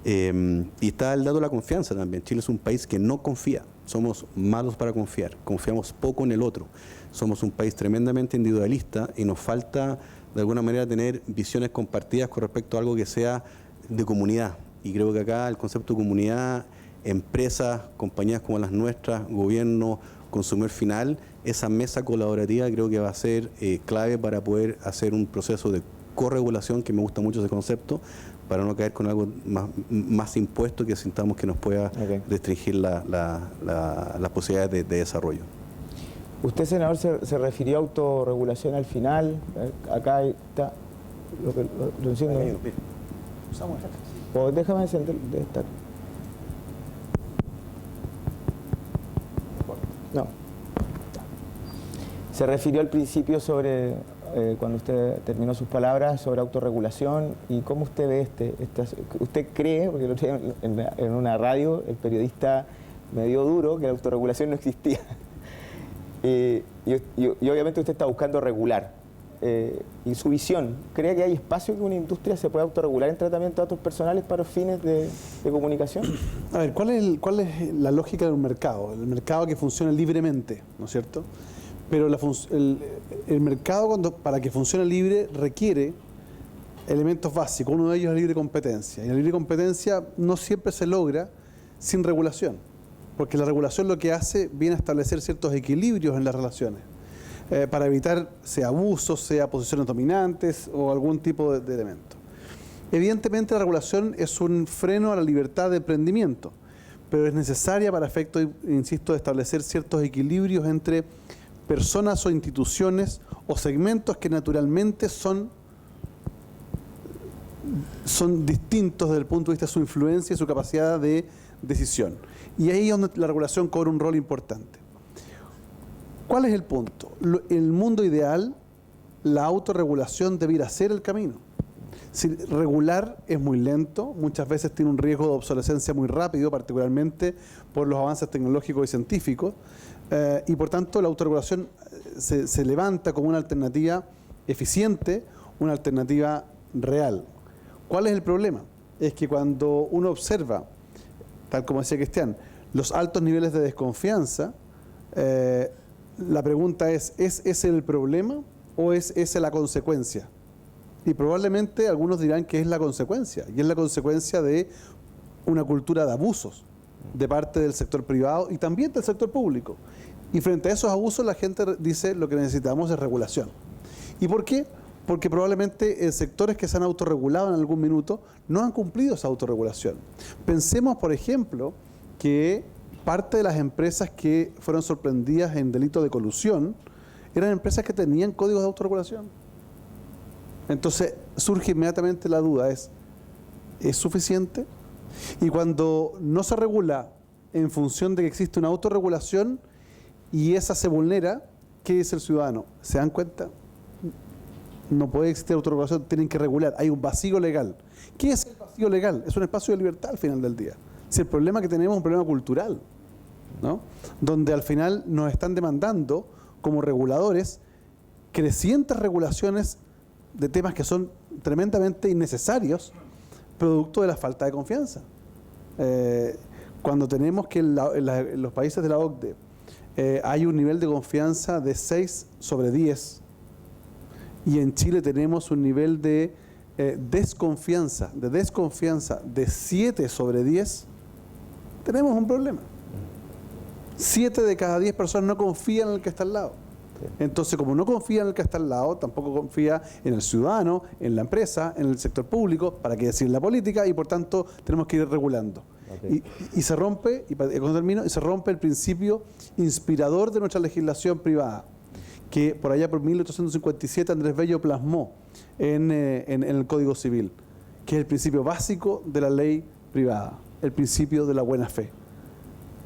Speaker 6: Y está el dato de la confianza también. Chile es un país que no confía. Somos malos para confiar. Confiamos poco en el otro. Somos un país tremendamente individualista y nos falta de alguna manera tener visiones compartidas con respecto a algo que sea de comunidad. Y creo que acá el concepto de comunidad, empresas, compañías como las nuestras, gobierno, consumidor final, esa mesa colaborativa creo que va a ser clave para poder hacer un proceso de corregulación, que me gusta mucho ese concepto, para no caer con algo más impuesto que sintamos que nos pueda restringir las posibilidades de desarrollo.
Speaker 4: Usted, senador, se refirió a autorregulación al final. Acá está. Lo enciendo. O déjame encender de estar. No. Se refirió al principio sobre, cuando usted terminó sus palabras, sobre autorregulación y cómo usted ve usted cree, porque el otro día en una radio el periodista me dio duro que la autorregulación no existía. Y obviamente usted está buscando regular. Y su visión, ¿cree que hay espacio que una industria se pueda autorregular en tratamiento de datos personales para fines de comunicación?
Speaker 3: A ver, ¿cuál es la lógica de un mercado? El mercado que funciona libremente, ¿no es cierto? Pero el mercado, para que funcione libre, requiere elementos básicos. Uno de ellos es la libre competencia. Y la libre competencia no siempre se logra sin regulación, porque la regulación lo que hace viene a establecer ciertos equilibrios en las relaciones, para evitar sea abusos, sea posiciones dominantes o algún tipo de elemento. Evidentemente la regulación es un freno a la libertad de emprendimiento, pero es necesaria para efectos, insisto, de establecer ciertos equilibrios entre personas o instituciones o segmentos que naturalmente son distintos desde el punto de vista de su influencia y su capacidad de decisión. Y ahí es donde la regulación cobra un rol importante. ¿Cuál es el punto? En el mundo ideal, la autorregulación debiera ser el camino. Si regular es muy lento, muchas veces tiene un riesgo de obsolescencia muy rápido, particularmente por los avances tecnológicos y científicos, y por tanto la autorregulación se levanta como una alternativa eficiente, una alternativa real. ¿Cuál es el problema? Es que cuando uno observa, tal como decía Cristian, los altos niveles de desconfianza, la pregunta ¿es ese el problema o es esa la consecuencia? Y probablemente algunos dirán que es la consecuencia, y es la consecuencia de una cultura de abusos de parte del sector privado y también del sector público. Y frente a esos abusos la gente dice lo que necesitamos es regulación. ¿Y por qué? Porque probablemente sectores que se han autorregulado en algún minuto no han cumplido esa autorregulación. Pensemos, por ejemplo, que parte de las empresas que fueron sorprendidas en delito de colusión eran empresas que tenían códigos de autorregulación. Entonces surge inmediatamente la duda, ¿es suficiente? Y cuando no se regula en función de que existe una autorregulación y esa se vulnera, ¿qué dice el ciudadano? ¿Se dan cuenta? No puede existir autorregulación, tienen que regular. Hay un vacío legal. ¿Qué es el vacío legal? Es un espacio de libertad al final del día. Si el problema que tenemos es un problema cultural, ¿no? Donde al final nos están demandando como reguladores crecientes regulaciones de temas que son tremendamente innecesarios, producto de la falta de confianza. Cuando tenemos que en los países de la OCDE hay un nivel de confianza de 6 sobre 10 y en Chile tenemos un nivel de desconfianza de 7 sobre 10, tenemos un problema. 7 de cada 10 personas no confían en el que está al lado. Entonces, como no confía en el que está al lado, tampoco confía en el ciudadano, en la empresa, en el sector público, para qué decir en la política, y por tanto tenemos que ir regulando.
Speaker 4: Okay.
Speaker 3: Y se rompe, y cuando termino, y se rompe el principio inspirador de nuestra legislación privada, que por allá por 1857 Andrés Bello plasmó en el Código Civil, que es el principio básico de la ley privada, el principio de la buena fe.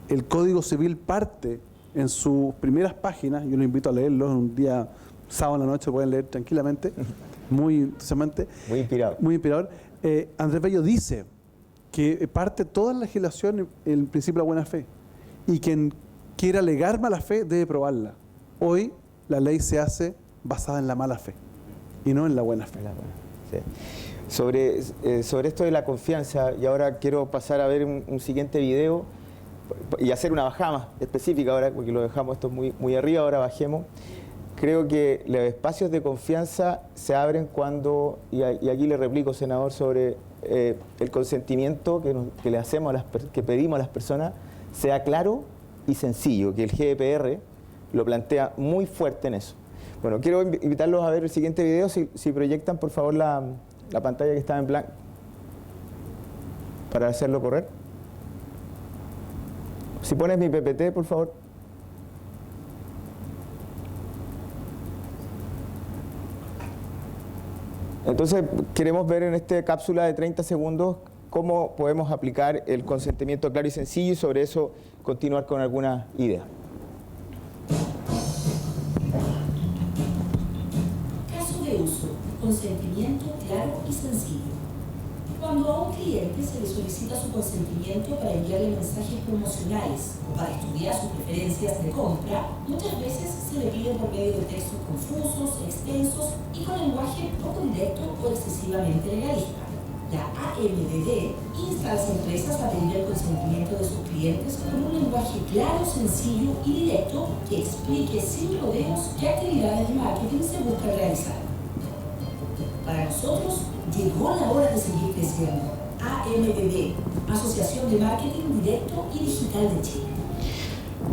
Speaker 3: El Código Civil parte en sus primeras páginas, yo los invito a leerlos un día, sábado en la noche, pueden leer tranquilamente, muy entusiasmante.
Speaker 4: Muy inspirado.
Speaker 3: Muy inspirador. Andrés Bello dice que parte toda la legislación en el principio de la buena fe, y quien quiera alegar mala fe debe probarla. Hoy la ley se hace basada en la mala fe y no en la buena fe.
Speaker 4: Sí. Sobre esto de la confianza, y ahora quiero pasar a ver un siguiente video y hacer una bajada más específica ahora, porque lo dejamos esto muy arriba, ahora bajemos. Creo que los espacios de confianza se abren cuando, y aquí le replico, senador, sobre el consentimiento que le hacemos que pedimos a las personas, sea claro y sencillo, que el GDPR lo plantea muy fuerte en eso. Bueno, quiero invitarlos a ver el siguiente video, si proyectan por favor la pantalla que está en blanco, para hacerlo correr. Si pones mi PPT, por favor. Entonces, queremos ver en esta cápsula de 30 segundos cómo podemos aplicar el consentimiento claro y sencillo, y sobre eso continuar con algunas ideas.
Speaker 7: Caso de uso: consentimiento claro y sencillo. Cuando a un cliente se le solicita su consentimiento para enviarle mensajes promocionales o para estudiar sus preferencias de compra, muchas veces se le pide por medio de textos confusos, extensos y con lenguaje poco directo o excesivamente legalista. La AMDD insta a las empresas a pedir el consentimiento de sus clientes con un lenguaje claro, sencillo y directo que explique sin rodeos qué actividades de marketing se busca realizar. Para nosotros, llegó la hora de seguir creciendo. AMDD, Asociación de Marketing Directo y Digital de Chile.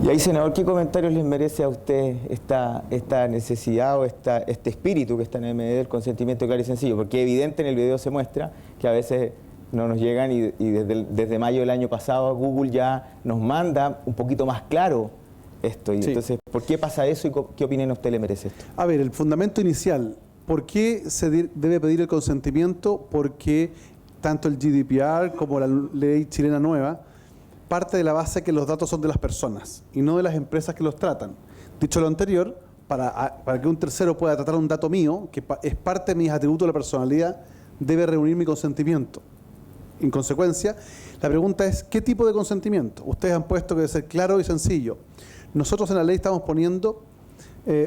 Speaker 4: Y ahí, senador, ¿qué comentarios les merece a usted esta necesidad o este espíritu que está en AMDD del consentimiento claro y sencillo? Porque evidente en el video se muestra que a veces no nos llegan y desde mayo del año pasado Google ya nos manda un poquito más claro esto. Y sí. Entonces, ¿por qué pasa eso y qué opinión a usted le merece esto?
Speaker 3: A ver, el fundamento inicial. ¿Por qué se debe pedir el consentimiento? Porque tanto el GDPR como la ley chilena nueva parte de la base que los datos son de las personas y no de las empresas que los tratan. Dicho lo anterior, para que un tercero pueda tratar un dato mío, que es parte de mis atributos de la personalidad, debe reunir mi consentimiento. En consecuencia, la pregunta es, ¿qué tipo de consentimiento? Ustedes han puesto que debe ser claro y sencillo. Nosotros en la ley estamos poniendo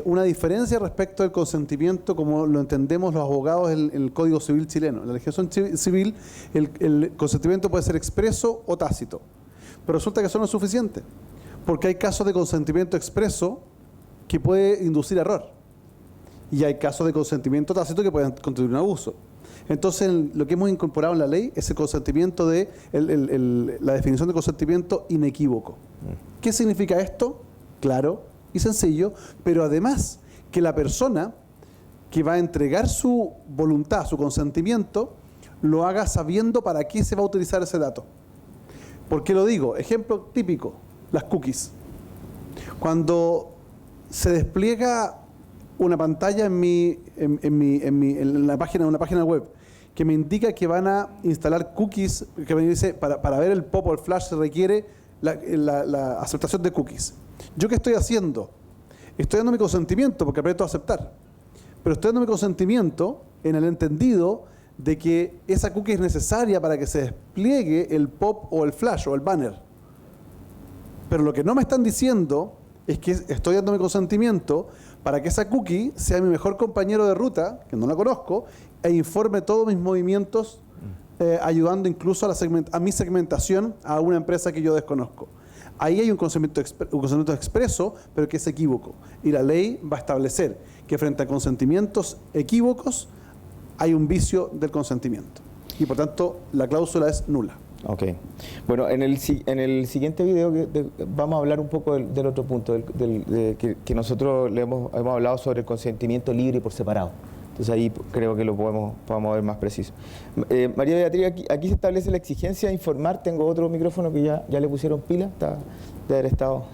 Speaker 3: una diferencia respecto del consentimiento como lo entendemos los abogados en el Código Civil chileno. En la legislación civil el consentimiento puede ser expreso o tácito, pero resulta que eso no es suficiente, porque hay casos de consentimiento expreso que puede inducir error y hay casos de consentimiento tácito que pueden constituir un abuso. Entonces, lo que hemos incorporado en la ley es el consentimiento la definición de consentimiento inequívoco. ¿Qué significa esto? Claro y sencillo, pero además que la persona que va a entregar su voluntad, su consentimiento, lo haga sabiendo para qué se va a utilizar ese dato. ¿Por qué lo digo? Ejemplo típico, las cookies. Cuando se despliega una pantalla en una página web que me indica que van a instalar cookies, que me dice para ver el pop o el flash se requiere la aceptación de cookies. ¿Yo qué estoy haciendo? Estoy dando mi consentimiento porque aprieto a aceptar. Pero estoy dando mi consentimiento en el entendido de que esa cookie es necesaria para que se despliegue el pop o el flash o el banner. Pero lo que no me están diciendo es que estoy dando mi consentimiento para que esa cookie sea mi mejor compañero de ruta, que no la conozco, e informe todos mis movimientos, ayudando incluso a mi segmentación a una empresa que yo desconozco. Ahí hay un consentimiento expreso, pero que es equívoco. Y la ley va a establecer que frente a consentimientos equívocos hay un vicio del consentimiento. Y por tanto, la cláusula es nula.
Speaker 4: Ok. Bueno, en el siguiente video vamos a hablar un poco del otro punto, que nosotros hemos hablado sobre el consentimiento libre y por separado. Entonces ahí creo que lo podemos ver más preciso. María Beatriz, aquí se establece la exigencia de informar. Tengo otro micrófono que ya le pusieron pila, de haber estado.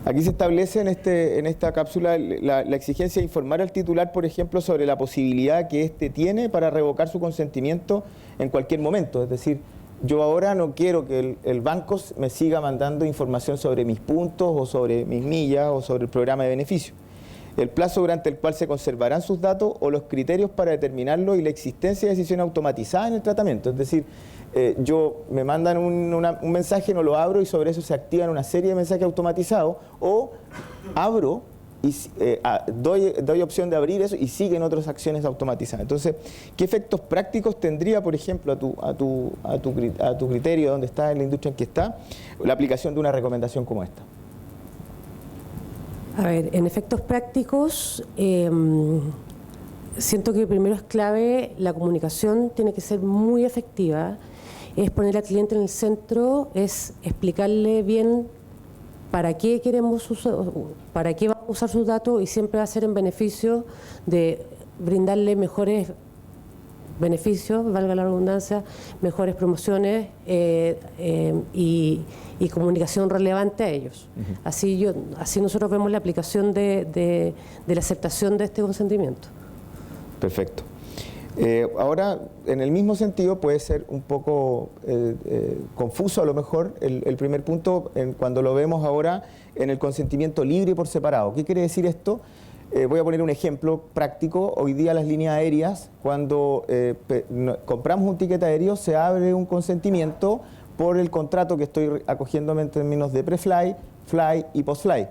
Speaker 4: Aquí se establece en esta cápsula la exigencia de informar al titular, por ejemplo, sobre la posibilidad que éste tiene para revocar su consentimiento en cualquier momento. Es decir, yo ahora no quiero que el banco me siga mandando información sobre mis puntos o sobre mis millas o sobre el programa de beneficio. El plazo durante el cual se conservarán sus datos o los criterios para determinarlo y la existencia de decisión automatizada en el tratamiento. Es decir, me mandan un mensaje, no lo abro y sobre eso se activan una serie de mensajes automatizados, o abro y doy opción de abrir eso y siguen otras acciones automatizadas. Entonces, ¿qué efectos prácticos tendría, por ejemplo, a tu criterio, donde está, en la industria en que está, la aplicación de una recomendación como esta?
Speaker 5: A ver, en efectos prácticos, siento que primero es clave la comunicación, tiene que ser muy efectiva, es poner al cliente en el centro, es explicarle bien para qué vamos a usar sus datos, y siempre va a ser en beneficio de brindarle mejores beneficios, valga la redundancia, mejores promociones y comunicación relevante a ellos. Así nosotros vemos la aplicación de la aceptación de este consentimiento.
Speaker 4: Perfecto. Ahora, en el mismo sentido, puede ser un poco confuso a lo mejor el primer punto cuando lo vemos ahora en el consentimiento libre y por separado. ¿Qué quiere decir esto? Voy a poner un ejemplo práctico. Hoy día las líneas aéreas, cuando compramos un ticket aéreo, se abre un consentimiento por el contrato que estoy acogiéndome en términos de pre-fly, fly y post-fly.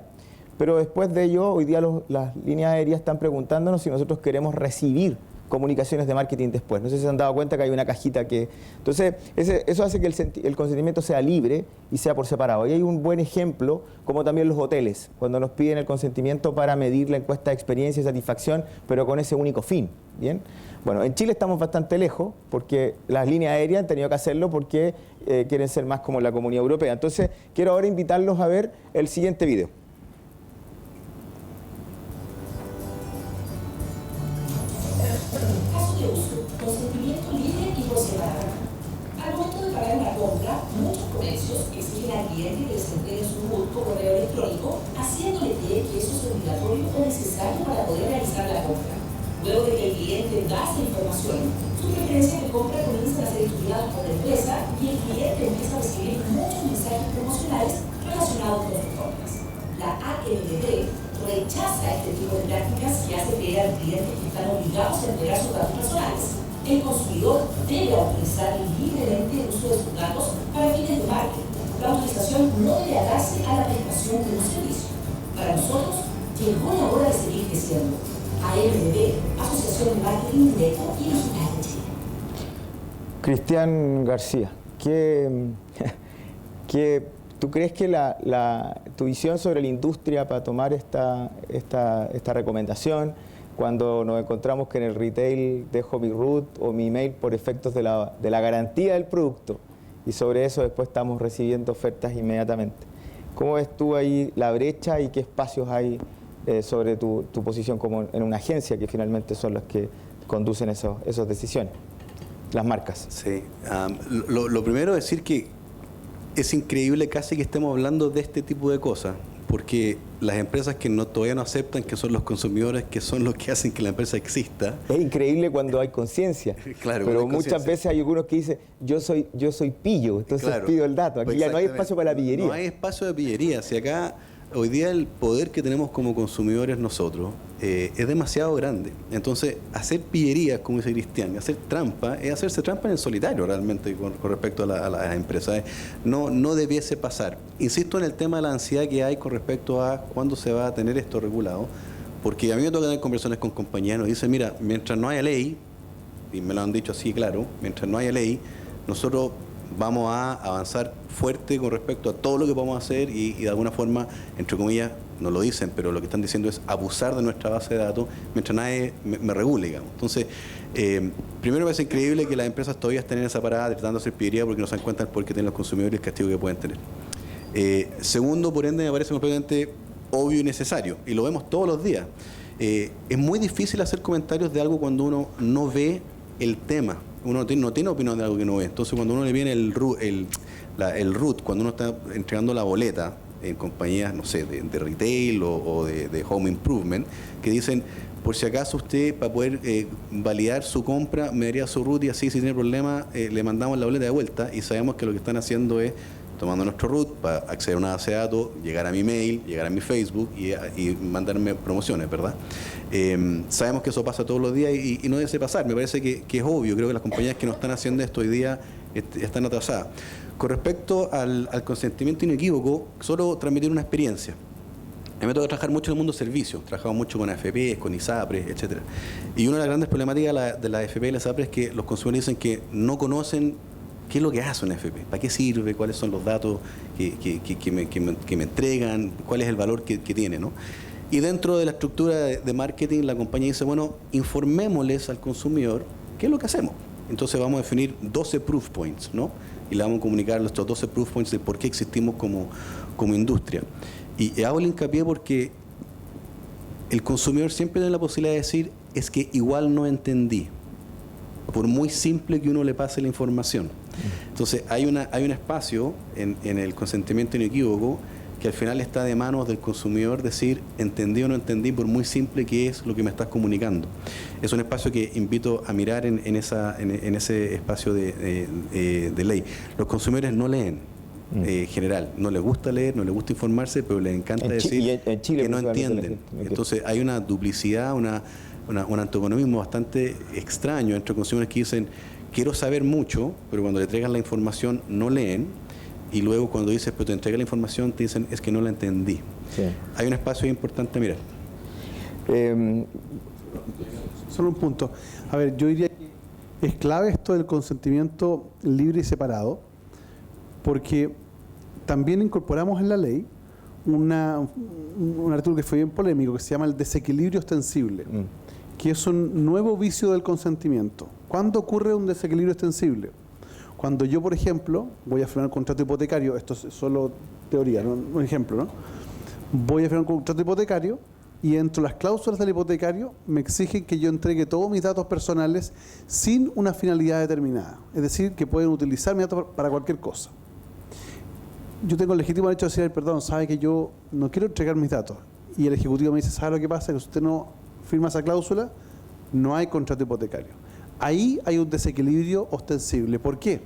Speaker 4: Pero después de ello, hoy día las líneas aéreas están preguntándonos si nosotros queremos recibir comunicaciones de marketing después. No sé si se han dado cuenta que hay una cajita que... Entonces, eso hace que el consentimiento sea libre y sea por separado. Y hay un buen ejemplo, como también los hoteles, cuando nos piden el consentimiento para medir la encuesta de experiencia y satisfacción, pero con ese único fin. ¿Bien? Bueno, en Chile estamos bastante lejos, porque las líneas aéreas han tenido que hacerlo porque quieren ser más como la Comunidad Europea. Entonces, quiero ahora invitarlos a ver el siguiente video.
Speaker 7: Caso de uso, consentimiento libre y por separado. Al momento de pagar una compra, muchos comercios exigen al cliente que les entregue su RUT por correo electrónico, haciéndole creer que eso es obligatorio o necesario para poder realizar la compra. Luego de que el cliente da esa información, su preferencia de compra comienza a ser estudiada por la empresa y el cliente empieza a recibir muchos mensajes promocionales relacionados con sus compras. La AMDB rechaza este tipo de prácticas que hace creer al cliente que están obligados a entregar sus datos personales. El consumidor debe autorizar libremente el uso de sus datos para fines de marketing. La autorización no debe atarse a la prestación de un servicio. Para nosotros, llegó la hora de seguir creciendo. AMDB, Asociación de Marketing Directo y Digital de Chile.
Speaker 4: Cristian García, ¿tú crees que tu visión sobre la industria para tomar esta recomendación, cuando nos encontramos que en el retail dejo mi root o mi email por efectos de la garantía del producto y sobre eso después estamos recibiendo ofertas inmediatamente? ¿Cómo ves tú ahí la brecha y qué espacios hay sobre tu posición como en una agencia que finalmente son las que conducen esas decisiones, las marcas?
Speaker 6: Sí, lo primero es decir que es increíble casi que estemos hablando de este tipo de cosas, porque las empresas que todavía no aceptan que son los consumidores, que son los que hacen que la empresa exista.
Speaker 4: Es increíble cuando hay conciencia,
Speaker 6: claro,
Speaker 4: pero muchas veces hay algunos que dicen, yo soy pillo, entonces
Speaker 6: claro,
Speaker 4: pido el dato. Aquí ya no hay espacio para la pillería.
Speaker 6: No hay espacio de pillería. Si acá, hoy día el poder que tenemos como consumidores nosotros es demasiado grande. Entonces, hacer pillerías, como dice Cristian, hacer trampa, es hacerse trampa en el solitario realmente con respecto a las empresas. No debiese pasar. Insisto en el tema de la ansiedad que hay con respecto a cuándo se va a tener esto regulado, porque a mí me toca tener conversaciones con compañeros y dicen, mira, mientras no haya ley, y me lo han dicho así, claro, mientras no haya ley, nosotros vamos a avanzar fuerte con respecto a todo lo que podemos hacer y de alguna forma, entre comillas, no lo dicen, pero lo que están diciendo es abusar de nuestra base de datos mientras nadie me regule, digamos. Entonces, primero me parece increíble que las empresas todavía estén en esa parada tratando de hacer pillería porque no se dan cuenta del poder que tienen los consumidores y el castigo que pueden tener. Segundo, por ende, me parece completamente obvio y necesario, y lo vemos todos los días. Es muy difícil hacer comentarios de algo cuando uno no ve el tema. Uno no tiene opinión de algo que no ve. Entonces, cuando uno le viene el root, cuando uno está entregando la boleta en compañías, no sé, de retail o de home improvement, que dicen, por si acaso usted, para poder validar su compra, me daría su root y así, si tiene problema, le mandamos la boleta de vuelta, y sabemos que lo que están haciendo es tomando nuestro root para acceder a una base de datos, llegar a mi mail, llegar a mi Facebook y mandarme promociones, ¿verdad? Sabemos que eso pasa todos los días y no debe pasar. Me parece que es obvio. Creo que las compañías que no están haciendo esto hoy día están atrasadas. Con respecto al consentimiento inequívoco, solo transmitir una experiencia. A mí me toca trabajar mucho en el mundo de servicios. Trabajamos mucho con AFPs, con ISAPRES, etcétera. Y una de las grandes problemáticas de la AFP y las ISAPRES es que los consumidores dicen que no conocen qué es lo que hace una AFP, para qué sirve, cuáles son los datos que me entregan, cuál es el valor que tiene, ¿no? Y dentro de la estructura de marketing, la compañía dice, bueno, informémosles al consumidor qué es lo que hacemos. Entonces vamos a definir 12 proof points, ¿no? Y le vamos a comunicar estos 12 proof points de por qué existimos como industria. Y hago el hincapié porque el consumidor siempre tiene la posibilidad de decir, es que igual no entendí, por muy simple que uno le pase la información. Entonces hay un espacio en el consentimiento inequívoco que al final está de manos del consumidor decir entendí o no entendí, por muy simple que es lo que me estás comunicando. Es un espacio que invito a mirar en ese espacio de ley. Los consumidores no leen. General, no les gusta leer, no les gusta informarse, pero les encanta decir que no entienden. Entonces hay una duplicidad, un antagonismo bastante extraño entre consumidores que dicen quiero saber mucho, pero cuando le entregan la información no leen, y luego cuando dices pero te entrega la información te dicen es que no la entendí. Sí. Hay un espacio importante a mirar.
Speaker 3: Solo un punto. A ver, yo diría que es clave esto del consentimiento libre y separado, porque también incorporamos en la ley un artículo que fue bien polémico, que se llama el desequilibrio ostensible, que es un nuevo vicio del consentimiento. ¿Cuándo ocurre un desequilibrio ostensible? Cuando yo, por ejemplo, voy a firmar un contrato hipotecario, esto es solo teoría, ¿no? Un ejemplo, ¿no? Voy a firmar un contrato hipotecario y dentro de las cláusulas del hipotecario me exigen que yo entregue todos mis datos personales sin una finalidad determinada. Es decir, que pueden utilizar mis datos para cualquier cosa. Yo tengo el legítimo derecho de decir, perdón, sabe que yo no quiero entregar mis datos. Y el ejecutivo me dice, ¿sabe lo que pasa? Que si usted no firma esa cláusula, no hay contrato hipotecario. Ahí hay un desequilibrio ostensible. ¿Por qué?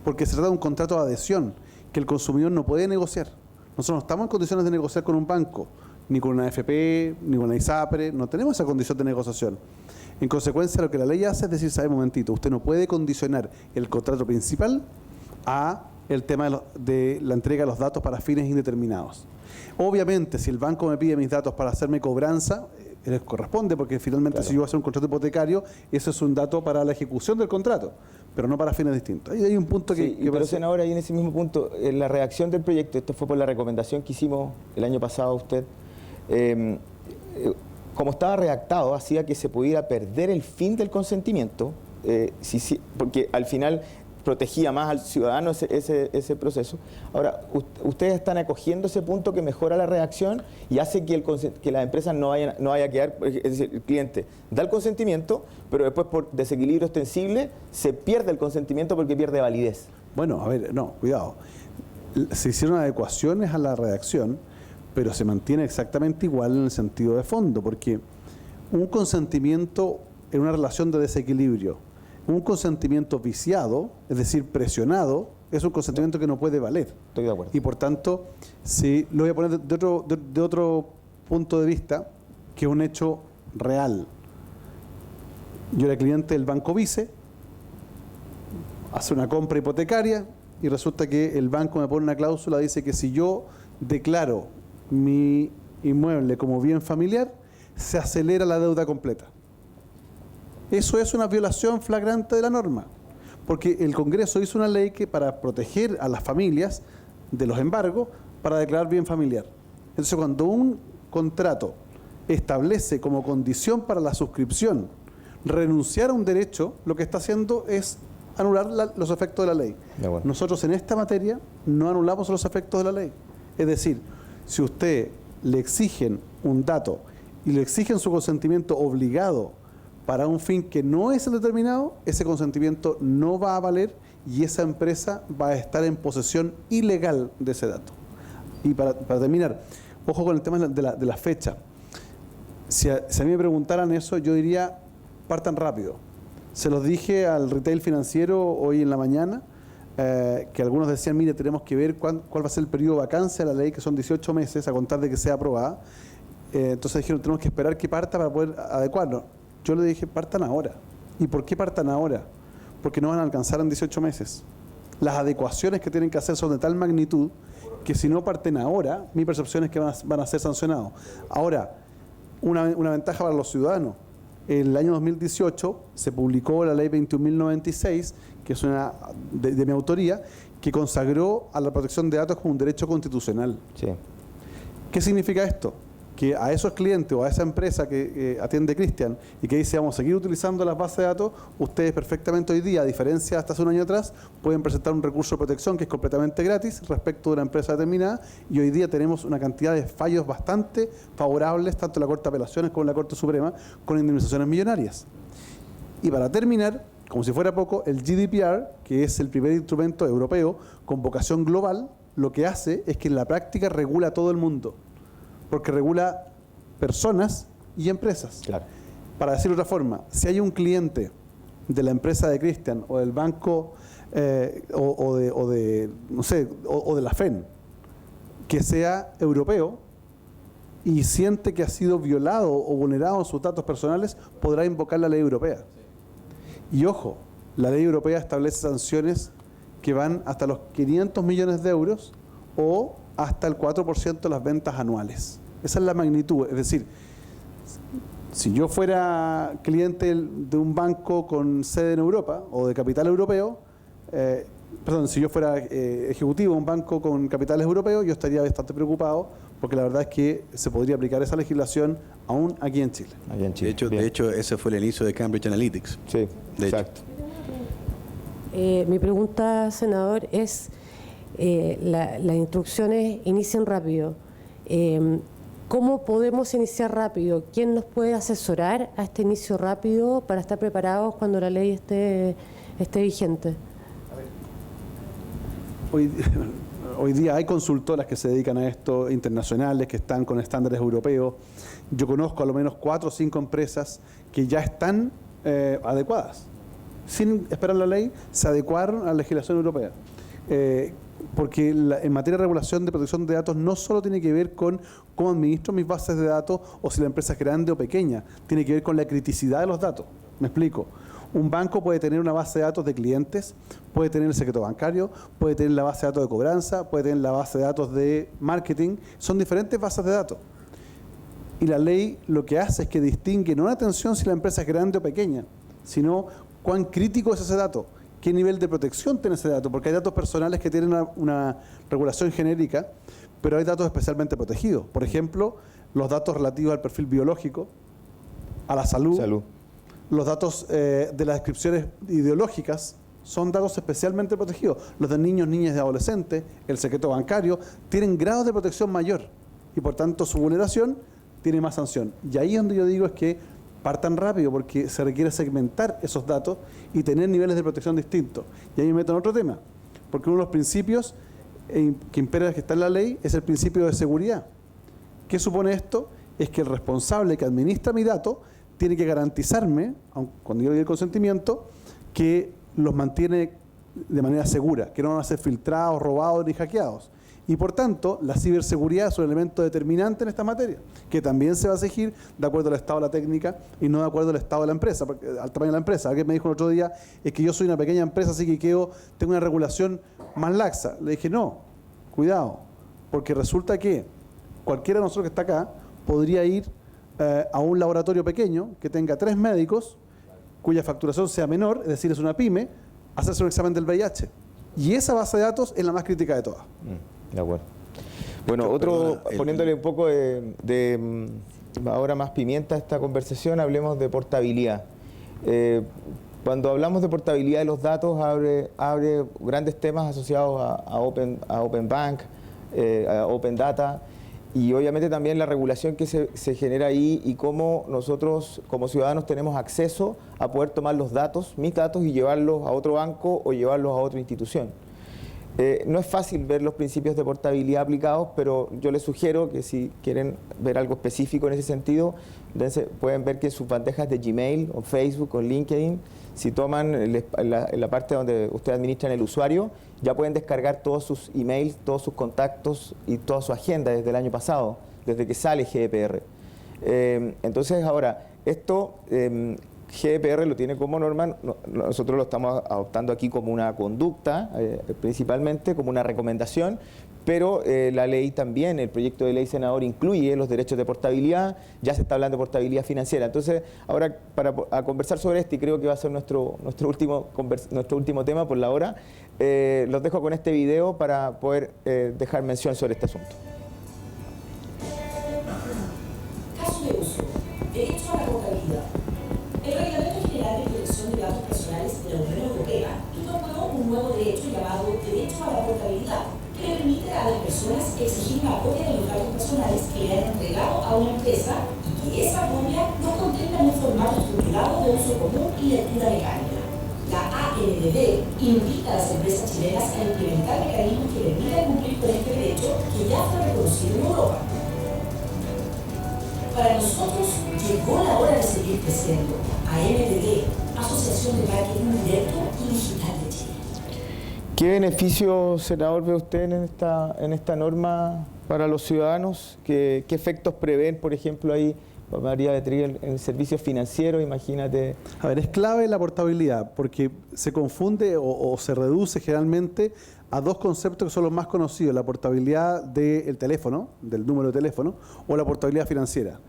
Speaker 3: Porque se trata de un contrato de adhesión que el consumidor no puede negociar. Nosotros no estamos en condiciones de negociar con un banco, ni con una AFP, ni con una ISAPRE, no tenemos esa condición de negociación. En consecuencia, lo que la ley hace es decir, sabe, un momentito, usted no puede condicionar el contrato principal a el tema de la entrega de los datos para fines indeterminados. Obviamente, si el banco me pide mis datos para hacerme cobranza, les corresponde, porque finalmente claro, si yo voy a hacer un contrato hipotecario, eso es un dato para la ejecución del contrato, pero no para fines distintos. Ahí hay un punto que
Speaker 4: pero
Speaker 3: parece...
Speaker 4: senador, ahí en ese mismo punto, la redacción del proyecto, esto fue por la recomendación que hicimos el año pasado a usted, como estaba redactado, hacía que se pudiera perder el fin del consentimiento, porque al final protegía más al ciudadano ese proceso. Ahora, ustedes están acogiendo ese punto que mejora la redacción y hace que las empresas no vaya a quedar, es decir, el cliente da el consentimiento, pero después por desequilibrio ostensible se pierde el consentimiento porque pierde validez.
Speaker 3: Bueno, a ver, no, cuidado. Se hicieron adecuaciones a la redacción, pero se mantiene exactamente igual en el sentido de fondo, porque un consentimiento en una relación de desequilibrio, un consentimiento viciado, es decir, presionado, es un consentimiento que no puede valer.
Speaker 4: Estoy de acuerdo.
Speaker 3: Y por tanto, si lo voy a poner de otro punto de vista, que es un hecho real. Yo era cliente del Banco Vice, hace una compra hipotecaria y resulta que el banco me pone una cláusula, dice que si yo declaro mi inmueble como bien familiar, se acelera la deuda completa. Eso es una violación flagrante de la norma, porque el Congreso hizo una ley que para proteger a las familias de los embargos, para declarar bien familiar. Entonces, cuando un contrato establece como condición para la suscripción renunciar a un derecho, lo que está haciendo es anular los efectos de la ley.
Speaker 4: Bueno.
Speaker 3: Nosotros en esta materia no anulamos los efectos de la ley. Es decir, si usted le exigen un dato y le exigen su consentimiento obligado para un fin que no es el determinado, ese consentimiento no va a valer y esa empresa va a estar en posesión ilegal de ese dato. Y para terminar, ojo con el tema de la fecha. Si a mí me preguntaran eso, yo diría, partan rápido. Se los dije al retail financiero hoy en la mañana, que algunos decían, mire, tenemos que ver cuál va a ser el periodo de vacancia de la ley, que son 18 meses, a contar de que sea aprobada. Entonces dijeron, tenemos que esperar que parta para poder adecuarnos. Yo le dije, partan ahora. ¿Y por qué partan ahora? Porque no van a alcanzar en 18 meses. Las adecuaciones que tienen que hacer son de tal magnitud que si no parten ahora, mi percepción es que van a ser sancionados. Ahora, una ventaja para los ciudadanos. En el año 2018 se publicó la ley 21.096, que es una de mi autoría, que consagró a la protección de datos como un derecho constitucional.
Speaker 4: Sí.
Speaker 3: ¿Qué significa esto? Que a esos clientes o a esa empresa que atiende Cristian y que dice vamos a seguir utilizando las bases de datos, ustedes perfectamente hoy día, a diferencia hasta hace un año atrás, pueden presentar un recurso de protección que es completamente gratis respecto de una empresa determinada y hoy día tenemos una cantidad de fallos bastante favorables, tanto en la Corte de Apelaciones como en la Corte Suprema, con indemnizaciones millonarias. Y para terminar, como si fuera poco, el GDPR, que es el primer instrumento europeo con vocación global, lo que hace es que en la práctica regula a todo el mundo. Porque regula personas y empresas. Claro. Para decirlo de otra forma, si hay un cliente de la empresa de Cristian o del banco o de la FEN que sea europeo y siente que ha sido violado o vulnerado sus datos personales, podrá invocar la ley europea. Y ojo, la ley europea establece sanciones que van hasta los 500 millones de euros o hasta el 4% de las ventas anuales. Esa es la magnitud. Es decir, si yo fuera cliente de un banco con sede en Europa o de capital europeo, si yo fuera ejecutivo de un banco con capitales europeos, yo estaría bastante preocupado porque la verdad es que se podría aplicar esa legislación aún aquí en Chile.
Speaker 6: De hecho, ese fue el inicio de Cambridge Analytics.
Speaker 4: Sí, exacto.
Speaker 5: Mi pregunta, senador, es, las instrucciones inician rápido. ¿Cómo podemos iniciar rápido? ¿Quién nos puede asesorar a este inicio rápido para estar preparados cuando la ley esté vigente?
Speaker 3: Hoy día hay consultoras que se dedican a esto, internacionales, que están con estándares europeos. Yo conozco a lo menos 4 o 5 empresas que ya están adecuadas. Sin esperar la ley, se adecuaron a la legislación europea. Porque en materia de regulación de protección de datos no solo tiene que ver con cómo administro mis bases de datos o si la empresa es grande o pequeña, tiene que ver con la criticidad de los datos. Me explico. Un banco puede tener una base de datos de clientes, puede tener el secreto bancario, puede tener la base de datos de cobranza, puede tener la base de datos de marketing. Son diferentes bases de datos. Y la ley lo que hace es que distingue no la atención si la empresa es grande o pequeña, sino cuán crítico es ese dato. ¿Qué nivel de protección tiene ese dato? Porque hay datos personales que tienen una regulación genérica, pero hay datos especialmente protegidos. Por ejemplo, los datos relativos al perfil biológico, a la salud. Los datos de las descripciones ideológicas son datos especialmente protegidos. Los de niños, niñas y adolescentes, el secreto bancario, tienen grados de protección mayor y por tanto su vulneración tiene más sanción. Y ahí donde yo digo es que partan rápido porque se requiere segmentar esos datos y tener niveles de protección distintos. Y ahí me meto en otro tema, porque uno de los principios que impera, que está en la ley, es el principio de seguridad. ¿Qué supone esto? Es que el responsable que administra mi dato tiene que garantizarme, cuando yo doy el consentimiento, que los mantiene de manera segura, que no van a ser filtrados, robados ni hackeados. Y por tanto, la ciberseguridad es un elemento determinante en esta materia, que también se va a exigir de acuerdo al estado de la técnica y no de acuerdo al estado de la empresa, porque, al tamaño de la empresa. Alguien me dijo el otro día, es que yo soy una pequeña empresa, así que tengo una regulación más laxa. Le dije, no, cuidado, porque resulta que cualquiera de nosotros que está acá podría ir a un laboratorio pequeño que tenga 3 médicos, cuya facturación sea menor, es decir, es una pyme, hacerse un examen del VIH. Y esa base de datos es la más crítica de todas.
Speaker 4: De acuerdo. Bueno, poniéndole un poco de ahora más pimienta a esta conversación, hablemos de portabilidad. Cuando hablamos de portabilidad de los datos, abre grandes temas asociados a Open Bank, a Open Data, y obviamente también la regulación que se genera ahí y cómo nosotros como ciudadanos tenemos acceso a poder tomar los datos, mis datos, y llevarlos a otro banco o llevarlos a otra institución. No es fácil ver los principios de portabilidad aplicados, pero yo les sugiero que si quieren ver algo específico en ese sentido, pueden ver que en sus bandejas de Gmail o Facebook o LinkedIn, si toman en la parte donde ustedes administran el usuario, ya pueden descargar todos sus emails, todos sus contactos y toda su agenda desde el año pasado, desde que sale GDPR. Entonces ahora, esto GDPR lo tiene como norma, nosotros lo estamos adoptando aquí como una conducta, principalmente como una recomendación, pero la ley también, el proyecto de ley senador incluye los derechos de portabilidad, ya se está hablando de portabilidad financiera. Entonces, ahora a conversar sobre esto, y creo que va a ser nuestro último tema por la hora, los dejo con este video para poder dejar mención sobre este asunto.
Speaker 7: Caso de uso. Derecho a la portabilidad. El Reglamento General de Protección de Datos Personales de la Unión Europea incorporó un nuevo derecho llamado Derecho a la Portabilidad, que le permite a las personas exigir una copia de los datos personales que le han entregado a una empresa y que esa copia no contenga un formato estructurado de uso común y lectura mecánica. La ANDD invita a las empresas chilenas a implementar mecanismos que permitan cumplir con este derecho que ya fue reconocido en Europa. Para nosotros llegó la hora de seguir creciendo. ANDD, Asociación de Marketing Directo y Digital de Chile.
Speaker 4: ¿Qué beneficio, senador, ve usted en esta norma para los ciudadanos? ¿Qué efectos prevén, por ejemplo, ahí, María Beatriz, en servicios financieros? Imagínate.
Speaker 3: A ver, es clave la portabilidad porque se confunde o se reduce generalmente a 2 conceptos que son los más conocidos: la portabilidad del teléfono, del número de teléfono, o la portabilidad financiera.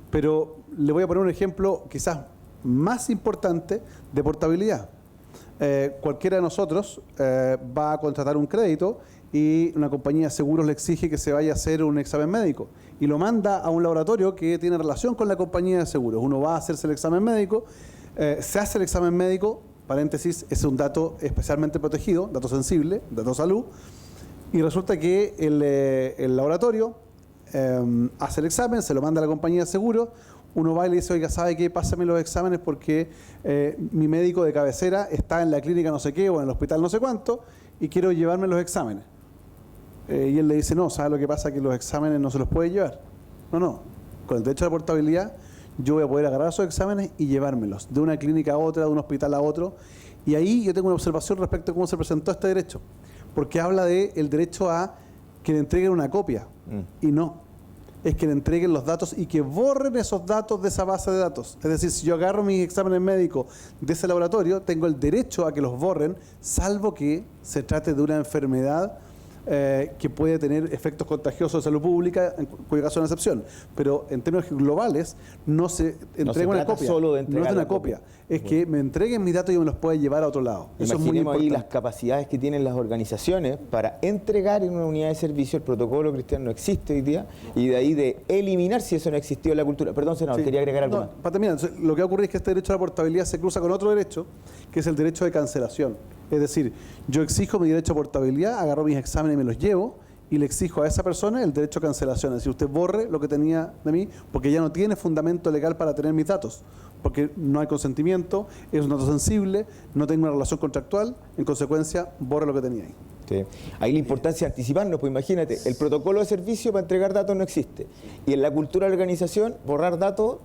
Speaker 3: Pero le voy a poner un ejemplo quizás más importante de portabilidad. Cualquiera de nosotros va a contratar un crédito y una compañía de seguros le exige que se vaya a hacer un examen médico y lo manda a un laboratorio que tiene relación con la compañía de seguros. Uno va a hacerse el examen médico, se hace el examen médico, paréntesis, es un dato especialmente protegido, dato sensible, dato salud, y resulta que el laboratorio hace el examen, se lo manda a la compañía de seguros. Uno va y le dice, oiga, ¿sabe qué? Pásame los exámenes porque mi médico de cabecera está en la clínica no sé qué o en el hospital no sé cuánto y quiero llevarme los exámenes. Y él le dice, no, ¿sabe lo que pasa? Que los exámenes no se los puede llevar. No, con el derecho a la portabilidad yo voy a poder agarrar esos exámenes y llevármelos de una clínica a otra, de un hospital a otro. Y ahí yo tengo una observación respecto a cómo se presentó este derecho, porque habla del derecho a que le entreguen una copia y no. Es que le entreguen los datos y que borren esos datos de esa base de datos. Es decir, si yo agarro mis exámenes médicos de ese laboratorio, tengo el derecho a que los borren, salvo que se trate de una enfermedad que puede tener efectos contagiosos de salud pública, en cuyo caso es una excepción. Pero en términos globales, no se entrega una copia.
Speaker 4: Solo de
Speaker 3: no es de una copia. Es que me entreguen mis datos y yo me los pueda llevar a otro lado. Eso es muy importante.
Speaker 4: Ahí las capacidades que tienen las organizaciones para entregar en una unidad de servicio. El protocolo cristiano no existe hoy día, y de ahí de eliminar si eso no existió en la cultura. Perdón, senador, quería agregar algo más.
Speaker 3: Para terminar, lo que ocurre es que este derecho a la portabilidad se cruza con otro derecho, que es el derecho de cancelación. Es decir, yo exijo mi derecho a portabilidad, agarro mis exámenes y me los llevo, y le exijo a esa persona el derecho a cancelación. Es decir, usted borre lo que tenía de mí, porque ya no tiene fundamento legal para tener mis datos, porque no hay consentimiento, es un dato sensible, no tengo una relación contractual, en consecuencia, borre lo que tenía ahí.
Speaker 4: Sí. Ahí la importancia de anticiparnos, pues imagínate, el protocolo de servicio para entregar datos no existe, y en la cultura de la organización, borrar datos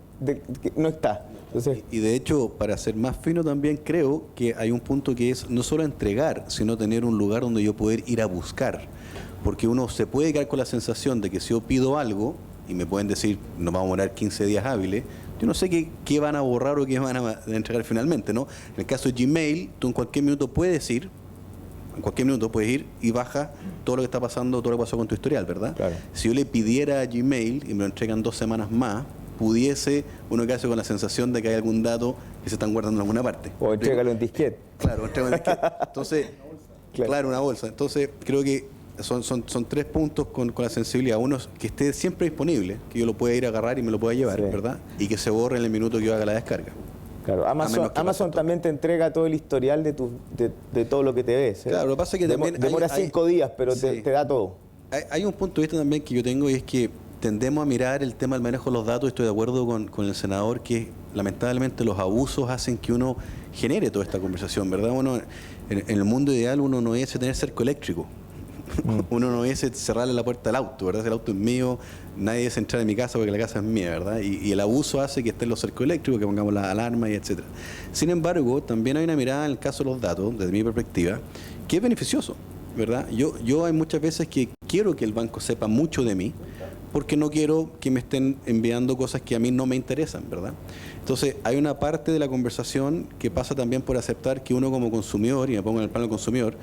Speaker 4: no está. Entonces,
Speaker 6: y de hecho, para ser más fino también creo que hay un punto que es no solo entregar, sino tener un lugar donde yo poder ir a buscar. porque uno se puede quedar con la sensación de que si yo pido algo, y me pueden decir, nos vamos a demorar 15 días hábiles, yo no sé qué van a borrar o qué van a entregar finalmente, ¿no? En el caso de Gmail, tú en cualquier minuto puedes ir, y baja todo lo que está pasando, todo lo que pasó con tu historial, ¿verdad?
Speaker 4: Claro.
Speaker 6: Si yo le pidiera a Gmail y me lo entregan 2 semanas más, pudiese uno quedarse con la sensación de que hay algún dato que se están guardando en alguna parte.
Speaker 4: O entrégalo en disquete.
Speaker 6: Claro, entrégalo en disquete. Entonces, claro, una bolsa. Entonces, creo que son 3 puntos con la sensibilidad. Uno es que esté siempre disponible, que yo lo pueda ir a agarrar y me lo pueda llevar,
Speaker 4: Sí.
Speaker 6: ¿verdad? Y que se borre en el minuto que yo haga la descarga.
Speaker 4: Claro, Amazon también te entrega todo el historial de todo lo que te ves.
Speaker 6: Claro, lo que pasa es que también
Speaker 4: demora 5 días, pero
Speaker 6: sí.
Speaker 4: te da todo.
Speaker 6: Hay un punto de vista también que yo tengo, y es que tendemos a mirar el tema del manejo de los datos. Estoy de acuerdo con el senador que lamentablemente los abusos hacen que uno genere toda esta conversación, ¿verdad? Uno, en el mundo ideal uno no es tener cerco eléctrico. Uno no es cerrarle la puerta al auto, ¿verdad? Si el auto es mío, nadie es entrar en mi casa porque la casa es mía, ¿verdad? Y el abuso hace que estén los cercos eléctricos, que pongamos la alarma y etcétera. Sin embargo, también hay una mirada en el caso de los datos, desde mi perspectiva, que es beneficioso, ¿verdad? Yo hay muchas veces que quiero que el banco sepa mucho de mí, porque no quiero que me estén enviando cosas que a mí no me interesan, ¿verdad? Entonces, hay una parte de la conversación que pasa también por aceptar que uno como consumidor, y me pongo en el plano del consumidor,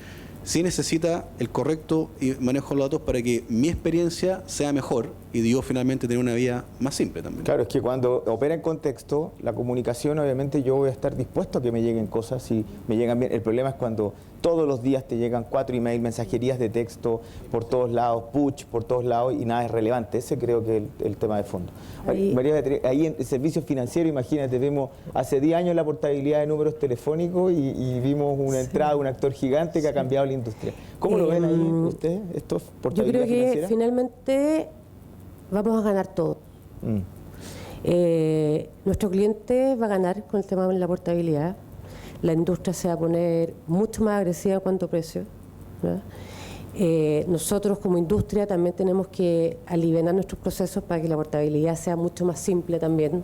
Speaker 6: sí necesita el correcto manejo de los datos para que mi experiencia sea mejor y yo finalmente tener una vida más simple también.
Speaker 4: Claro, es que cuando opera en contexto, la comunicación, obviamente yo voy a estar dispuesto a que me lleguen cosas si me llegan bien. El problema es cuando todos los días te llegan 4 emails, mensajerías de texto por todos lados, push por todos lados y nada es relevante. Ese creo que es el tema de fondo. María Beatriz, ahí en servicios financieros, imagínate, vemos hace 10 años la portabilidad de números telefónicos y vimos una entrada, un actor gigante que ha cambiado la industria. ¿Cómo lo ven ahí ustedes, estos
Speaker 5: Yo
Speaker 4: portabilidad
Speaker 5: creo que
Speaker 4: financiera?
Speaker 5: finalmente vamos a ganar todo. Nuestro cliente va a ganar con el tema de la portabilidad. La industria se va a poner mucho más agresiva en cuanto a precio, ¿no? Nosotros como industria también tenemos que aliviar nuestros procesos para que la portabilidad sea mucho más simple también,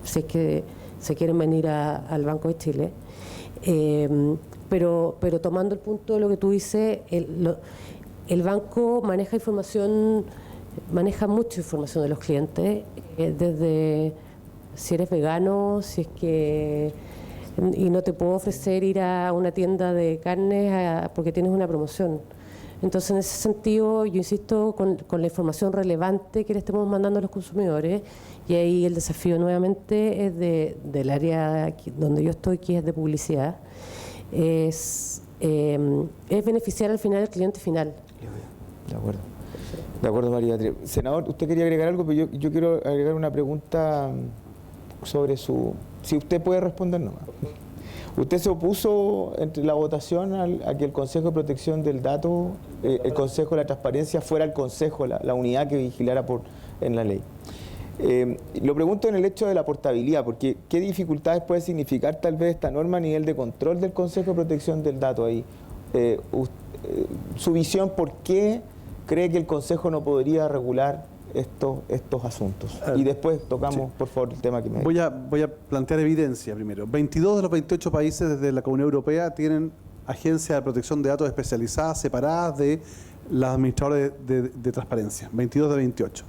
Speaker 5: si es que se quieren venir al Banco de Chile. Pero tomando el punto de lo que tú dices, el banco maneja mucha información de los clientes, desde si eres vegano, si es que y no te puedo ofrecer ir a una tienda de carnes porque tienes una promoción. Entonces, en ese sentido, yo insisto con la información relevante que le estemos mandando a los consumidores, y ahí el desafío nuevamente es del área donde yo estoy, que es de publicidad, es beneficiar al final al cliente final.
Speaker 4: De acuerdo, María Beatriz. Senador, usted quería agregar algo, pero yo quiero agregar una pregunta sobre si usted puede responder nomás. ¿Usted se opuso entre la votación a que el Consejo de Protección del Dato, el Consejo de la Transparencia, fuera el Consejo, la unidad que vigilara en la ley? Lo pregunto en el hecho de la portabilidad, porque ¿qué dificultades puede significar tal vez esta norma a nivel de control del Consejo de Protección del Dato ahí? Su visión, ¿por qué cree que el Consejo no podría regular estos asuntos? Y después tocamos, por favor, el tema que me...
Speaker 3: Voy a plantear evidencia primero. 22 de los 28 países de la Comunidad Europea tienen agencias de protección de datos especializadas, separadas de las administradoras de transparencia. 22 de 28.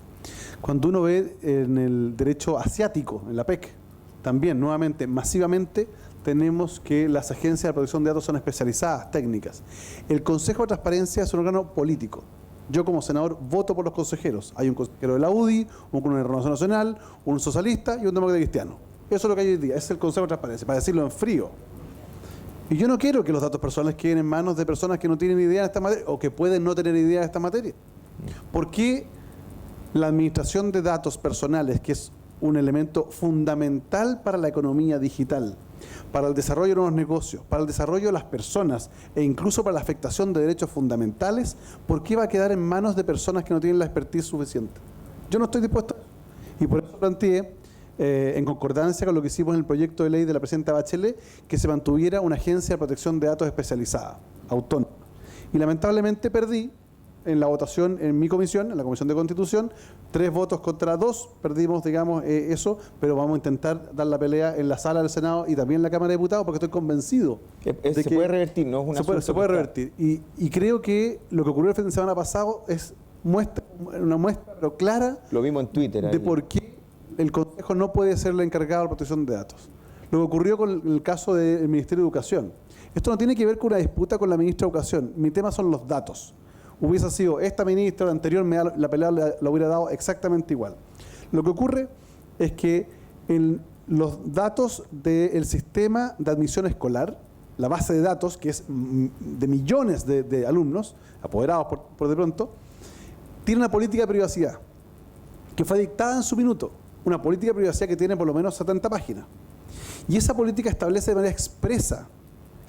Speaker 3: Cuando uno ve en el derecho asiático, en la PEC, también, nuevamente, masivamente, tenemos que las agencias de protección de datos son especializadas, técnicas. El Consejo de Transparencia es un órgano político. Yo como senador voto por los consejeros. Hay un consejero de la UDI, un con una Renovación Nacional, un socialista y un demócrata cristiano. Eso es lo que hay hoy día, es el Consejo de Transparencia, para decirlo en frío. Y yo no quiero que los datos personales queden en manos de personas que no tienen idea de esta materia o que pueden no tener idea de esta materia. ¿Por qué la administración de datos personales, que es un elemento fundamental para la economía digital, para el desarrollo de nuevos negocios, para el desarrollo de las personas e incluso para la afectación de derechos fundamentales, ¿por qué va a quedar en manos de personas que no tienen la expertise suficiente? Yo no estoy dispuesto a eso. Y por eso planteé, en concordancia con lo que hicimos en el proyecto de ley de la presidenta Bachelet, que se mantuviera una agencia de protección de datos especializada, autónoma. Y lamentablemente perdí en la votación en mi comisión, en la Comisión de Constitución, 3 votos contra 2, perdimos, digamos, eso, pero vamos a intentar dar la pelea en la sala del Senado y también en la Cámara de Diputados, porque estoy convencido de
Speaker 4: se puede revertir, no es una
Speaker 3: se puede revertir. Y creo que lo que ocurrió el fin de semana pasado es una muestra pero clara.
Speaker 4: Lo vimos en Twitter.
Speaker 3: De por qué el Consejo no puede ser el encargado de la protección de datos. Lo que ocurrió con el caso del Ministerio de Educación. Esto no tiene que ver con una disputa con la ministra de Educación. Mi tema son los datos. Hubiese sido esta ministra o la anterior, la pelea la hubiera dado exactamente igual. Lo que ocurre es que en los datos del sistema de admisión escolar, la base de datos, que es de millones de alumnos, apoderados por de pronto, tiene una política de privacidad que fue dictada en su minuto. Una política de privacidad que tiene por lo menos 70 páginas. Y esa política establece de manera expresa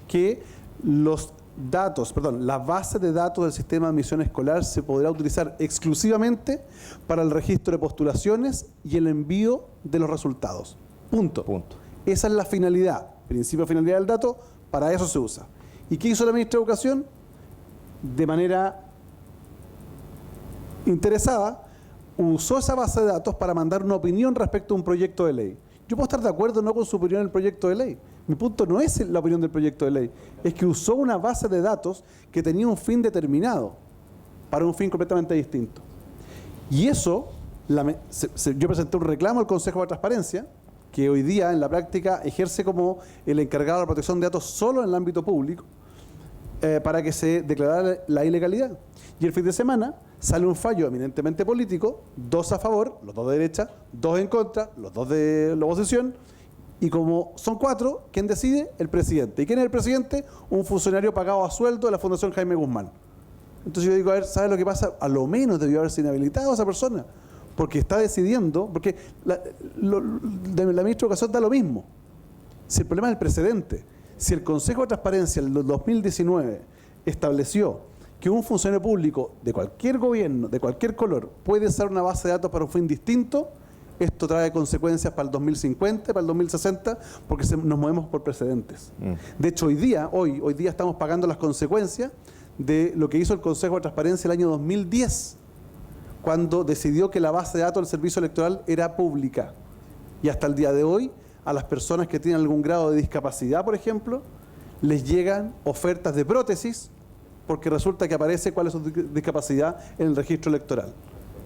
Speaker 3: que la base de datos del sistema de admisión escolar se podrá utilizar exclusivamente para el registro de postulaciones y el envío de los resultados. Punto. Esa es la finalidad, principio de finalidad del dato, para eso se usa. ¿Y qué hizo la ministra de Educación? De manera interesada, usó esa base de datos para mandar una opinión respecto a un proyecto de ley. Yo puedo estar de acuerdo o no con su opinión en el proyecto de ley. Mi punto no es la opinión del proyecto de ley, es que usó una base de datos que tenía un fin determinado para un fin completamente distinto. Y eso, yo presenté un reclamo al Consejo de Transparencia, que hoy día en la práctica ejerce como el encargado de la protección de datos solo en el ámbito público, para que se declarara la ilegalidad. Y el fin de semana sale un fallo eminentemente político, 2 a favor, los 2 de derecha, 2 en contra, los 2 de la oposición, y como son 4, ¿quién decide? El presidente. ¿Y quién es el presidente? Un funcionario pagado a sueldo de la Fundación Jaime Guzmán. Entonces yo digo, a ver, ¿sabe lo que pasa? A lo menos debió haberse inhabilitado a esa persona, porque está decidiendo, porque la ministra de Educación da lo mismo. Si el problema es el precedente, si el Consejo de Transparencia en el 2019 estableció que un funcionario público de cualquier gobierno, de cualquier color, puede usar una base de datos para un fin distinto, esto trae consecuencias para el 2050, para el 2060, porque nos movemos por precedentes. De hecho, hoy día estamos pagando las consecuencias de lo que hizo el Consejo de Transparencia el año 2010, cuando decidió que la base de datos del servicio electoral era pública. Y hasta el día de hoy, a las personas que tienen algún grado de discapacidad, por ejemplo, les llegan ofertas de prótesis porque resulta que aparece cuál es su discapacidad en el registro electoral.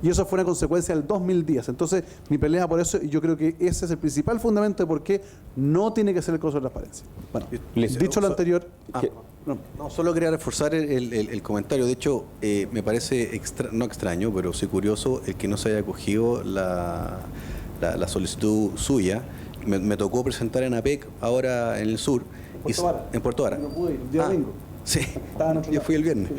Speaker 3: Y eso fue una consecuencia del 2010. Entonces, mi pelea por eso, y yo creo que ese es el principal fundamento de por qué no tiene que ser el Consejo de Transparencia. Bueno, dicho lo anterior...
Speaker 6: No, solo quería reforzar el comentario. De hecho, me parece no extraño, pero sí curioso el que no se haya acogido la solicitud suya. Me tocó presentar en APEC, ahora en el sur. En Puerto Vara.
Speaker 3: No pude ir, día domingo.
Speaker 6: Sí, yo fui el viernes.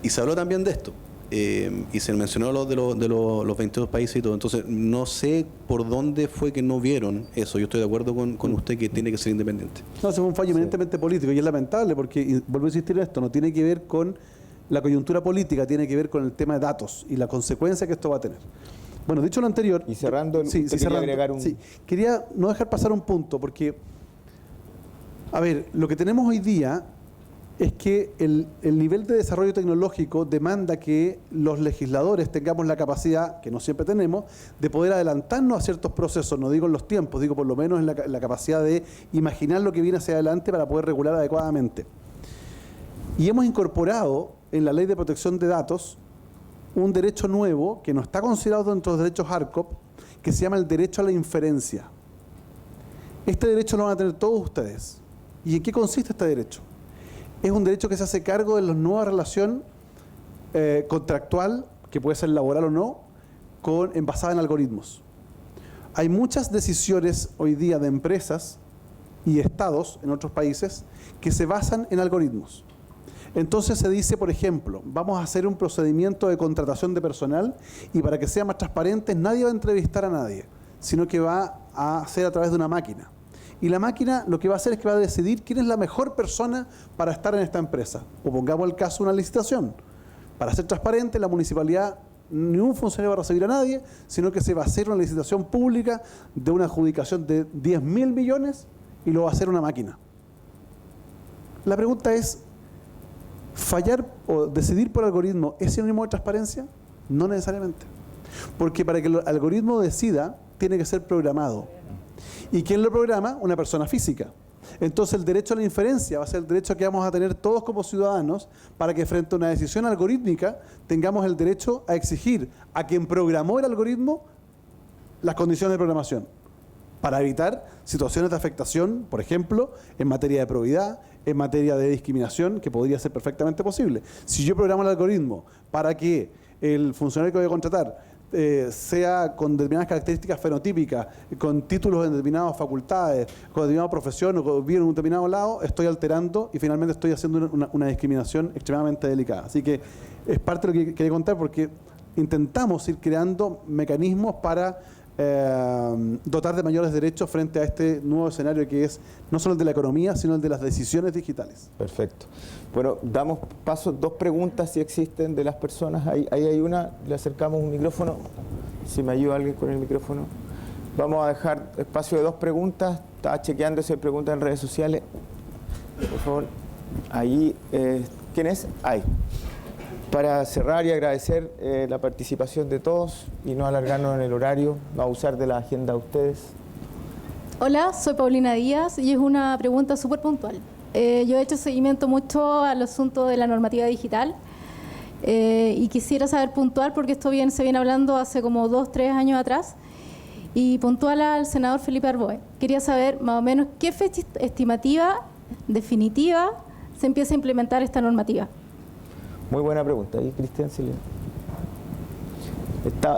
Speaker 6: Y se habló también de esto. Y se mencionó de los 22 países y todo. Entonces, no sé por dónde fue que no vieron eso. Yo estoy de acuerdo con usted que tiene que ser independiente.
Speaker 3: No, ese fue un fallo eminentemente político y es lamentable porque, y vuelvo a insistir en esto, no tiene que ver con la coyuntura política, tiene que ver con el tema de datos y la consecuencia que esto va a tener. Bueno, dicho lo anterior...
Speaker 4: Y cerrando,
Speaker 3: quería no dejar pasar un punto porque, a ver, lo que tenemos hoy día es que el nivel de desarrollo tecnológico demanda que los legisladores tengamos la capacidad, que no siempre tenemos, de poder adelantarnos a ciertos procesos, no digo en los tiempos, digo por lo menos en la capacidad de imaginar lo que viene hacia adelante para poder regular adecuadamente. Y hemos incorporado en la Ley de Protección de Datos un derecho nuevo que no está considerado dentro de los derechos ARCOP, que se llama el derecho a la inferencia. Este derecho lo van a tener todos ustedes. ¿Y en qué consiste este derecho? Es un derecho que se hace cargo de la nueva relación contractual, que puede ser laboral o no, basada en algoritmos. Hay muchas decisiones hoy día de empresas y estados en otros países que se basan en algoritmos. Entonces se dice, por ejemplo, vamos a hacer un procedimiento de contratación de personal y para que sea más transparente nadie va a entrevistar a nadie, sino que va a hacer a través de una máquina. Y la máquina lo que va a hacer es que va a decidir quién es la mejor persona para estar en esta empresa. O pongamos el caso de una licitación. Para ser transparente, la municipalidad, ningún funcionario va a recibir a nadie, sino que se va a hacer una licitación pública de una adjudicación de 10.000 millones y lo va a hacer una máquina. La pregunta es, ¿Fallar o decidir por algoritmo es sinónimo de transparencia? No necesariamente. Porque para que el algoritmo decida, tiene que ser programado. ¿Y quién lo programa? Una persona física. Entonces el derecho a la inferencia va a ser el derecho que vamos a tener todos como ciudadanos para que frente a una decisión algorítmica tengamos el derecho a exigir a quien programó el algoritmo las condiciones de programación, para evitar situaciones de afectación, por ejemplo, en materia de probidad, en materia de discriminación, que podría ser perfectamente posible. Si yo programo el algoritmo para que el funcionario que voy a contratar sea con determinadas características fenotípicas, con títulos en determinadas facultades, con determinada profesión o vive en un determinado lado, estoy alterando y finalmente estoy haciendo una discriminación extremadamente delicada. Así que es parte de lo que quería contar, porque intentamos ir creando mecanismos para dotar de mayores derechos frente a este nuevo escenario que es no solo el de la economía, sino el de las decisiones digitales.
Speaker 4: Perfecto. Bueno, damos paso, 2 preguntas si existen de las personas. Ahí hay una, le acercamos un micrófono. Si me ayuda alguien con el micrófono. Vamos a dejar espacio de 2 preguntas. Estaba chequeando si hay preguntas en redes sociales. Por favor. Ahí, ¿quién es? Ahí. Para cerrar y agradecer la participación de todos y no alargarnos en el horario, no abusar de la agenda de ustedes.
Speaker 8: Hola, soy Paulina Díaz y es una pregunta súper puntual. Yo he hecho seguimiento mucho al asunto de la normativa digital y quisiera saber puntual, porque esto se viene hablando hace como 2-3 años atrás, y puntual al senador Felipe Arboe. Quería saber más o menos qué fecha estimativa definitiva se empieza a implementar esta normativa.
Speaker 4: Muy buena pregunta. ¿Y Cristian Silva?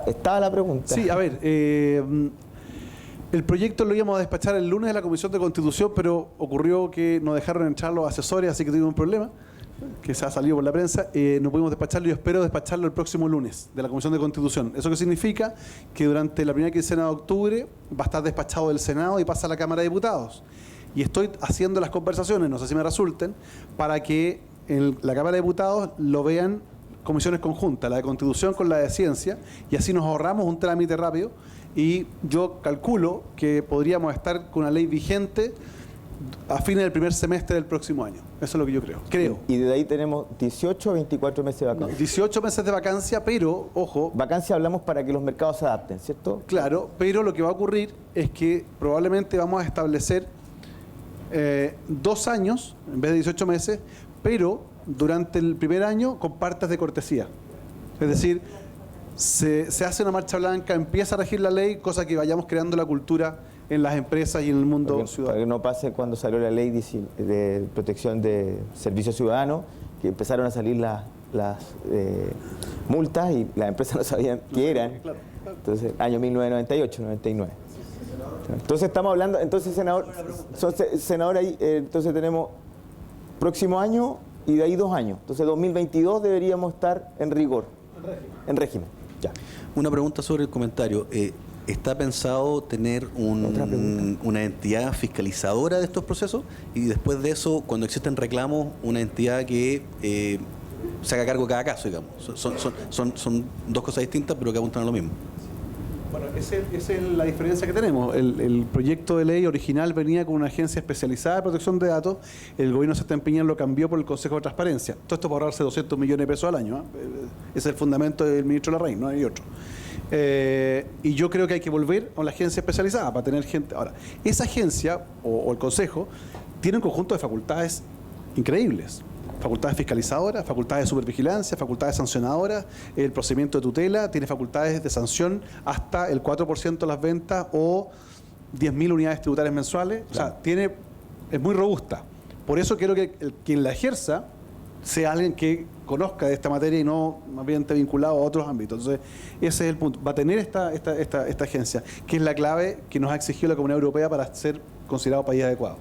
Speaker 4: Estaba la pregunta.
Speaker 3: Sí, a ver, el proyecto lo íbamos a despachar el lunes de la Comisión de Constitución, pero ocurrió que nos dejaron entrar los asesores, así que tuvimos un problema, que se ha salido por la prensa. No pudimos despacharlo y espero despacharlo el próximo lunes de la Comisión de Constitución. ¿Eso qué significa? Que durante la primera quincena de octubre va a estar despachado del Senado y pasa a la Cámara de Diputados. Y estoy haciendo las conversaciones, no sé si me resulten, para que en la Cámara de Diputados lo vean comisiones conjuntas, la de Constitución con la de Ciencia, y así nos ahorramos un trámite rápido, y yo calculo que podríamos estar con una ley vigente a fines del primer semestre del próximo año. Eso es lo que yo creo.
Speaker 4: Y de ahí tenemos 18 o 24 meses de vacancia.
Speaker 3: 18 meses de vacancia, pero, ojo...
Speaker 4: Vacancia hablamos para que los mercados se adapten, ¿cierto?
Speaker 3: Claro, pero lo que va a ocurrir es que probablemente vamos a establecer 2 años en vez de 18 meses, pero durante el primer año con partes de cortesía. Es decir, se hace una marcha blanca, empieza a regir la ley, cosa que vayamos creando la cultura en las empresas y en el mundo ciudadano.
Speaker 4: Para que no pase cuando salió la ley de protección de servicios ciudadanos, que empezaron a salir las multas y las empresas no sabían qué eran.
Speaker 3: Claro.
Speaker 4: Entonces, año 1998, 99. Entonces estamos hablando, entonces senador ahí, entonces tenemos próximo año y de ahí 2 años. Entonces 2022 deberíamos estar en rigor, en régimen. Ya.
Speaker 6: Una pregunta sobre el comentario. ¿Está pensado tener una entidad fiscalizadora de estos procesos? Y después de eso, cuando existen reclamos, una entidad que se haga cargo de cada caso, digamos. Son 2 cosas distintas, pero que apuntan a lo mismo.
Speaker 3: Bueno, esa es la diferencia que tenemos. El proyecto de ley original venía con una agencia especializada de protección de datos. El gobierno se está empeñando, lo cambió por el Consejo de Transparencia. Todo esto para ahorrarse 200 millones de pesos al año. Ese es el fundamento del ministro Larraín, no hay otro. Y yo creo que hay que volver a la agencia especializada para tener gente. Ahora, esa agencia o el Consejo tiene un conjunto de facultades increíbles. Facultades fiscalizadoras, facultades de supervigilancia, facultades sancionadoras, el procedimiento de tutela, tiene facultades de sanción hasta el 4% de las ventas o 10.000 unidades tributarias mensuales. Claro. O sea, es muy robusta. Por eso quiero que quien la ejerza sea alguien que conozca de esta materia y no más bien esté vinculado a otros ámbitos. Entonces, ese es el punto. Va a tener esta agencia, que es la clave que nos ha exigido la Comunidad Europea para ser considerado país adecuado.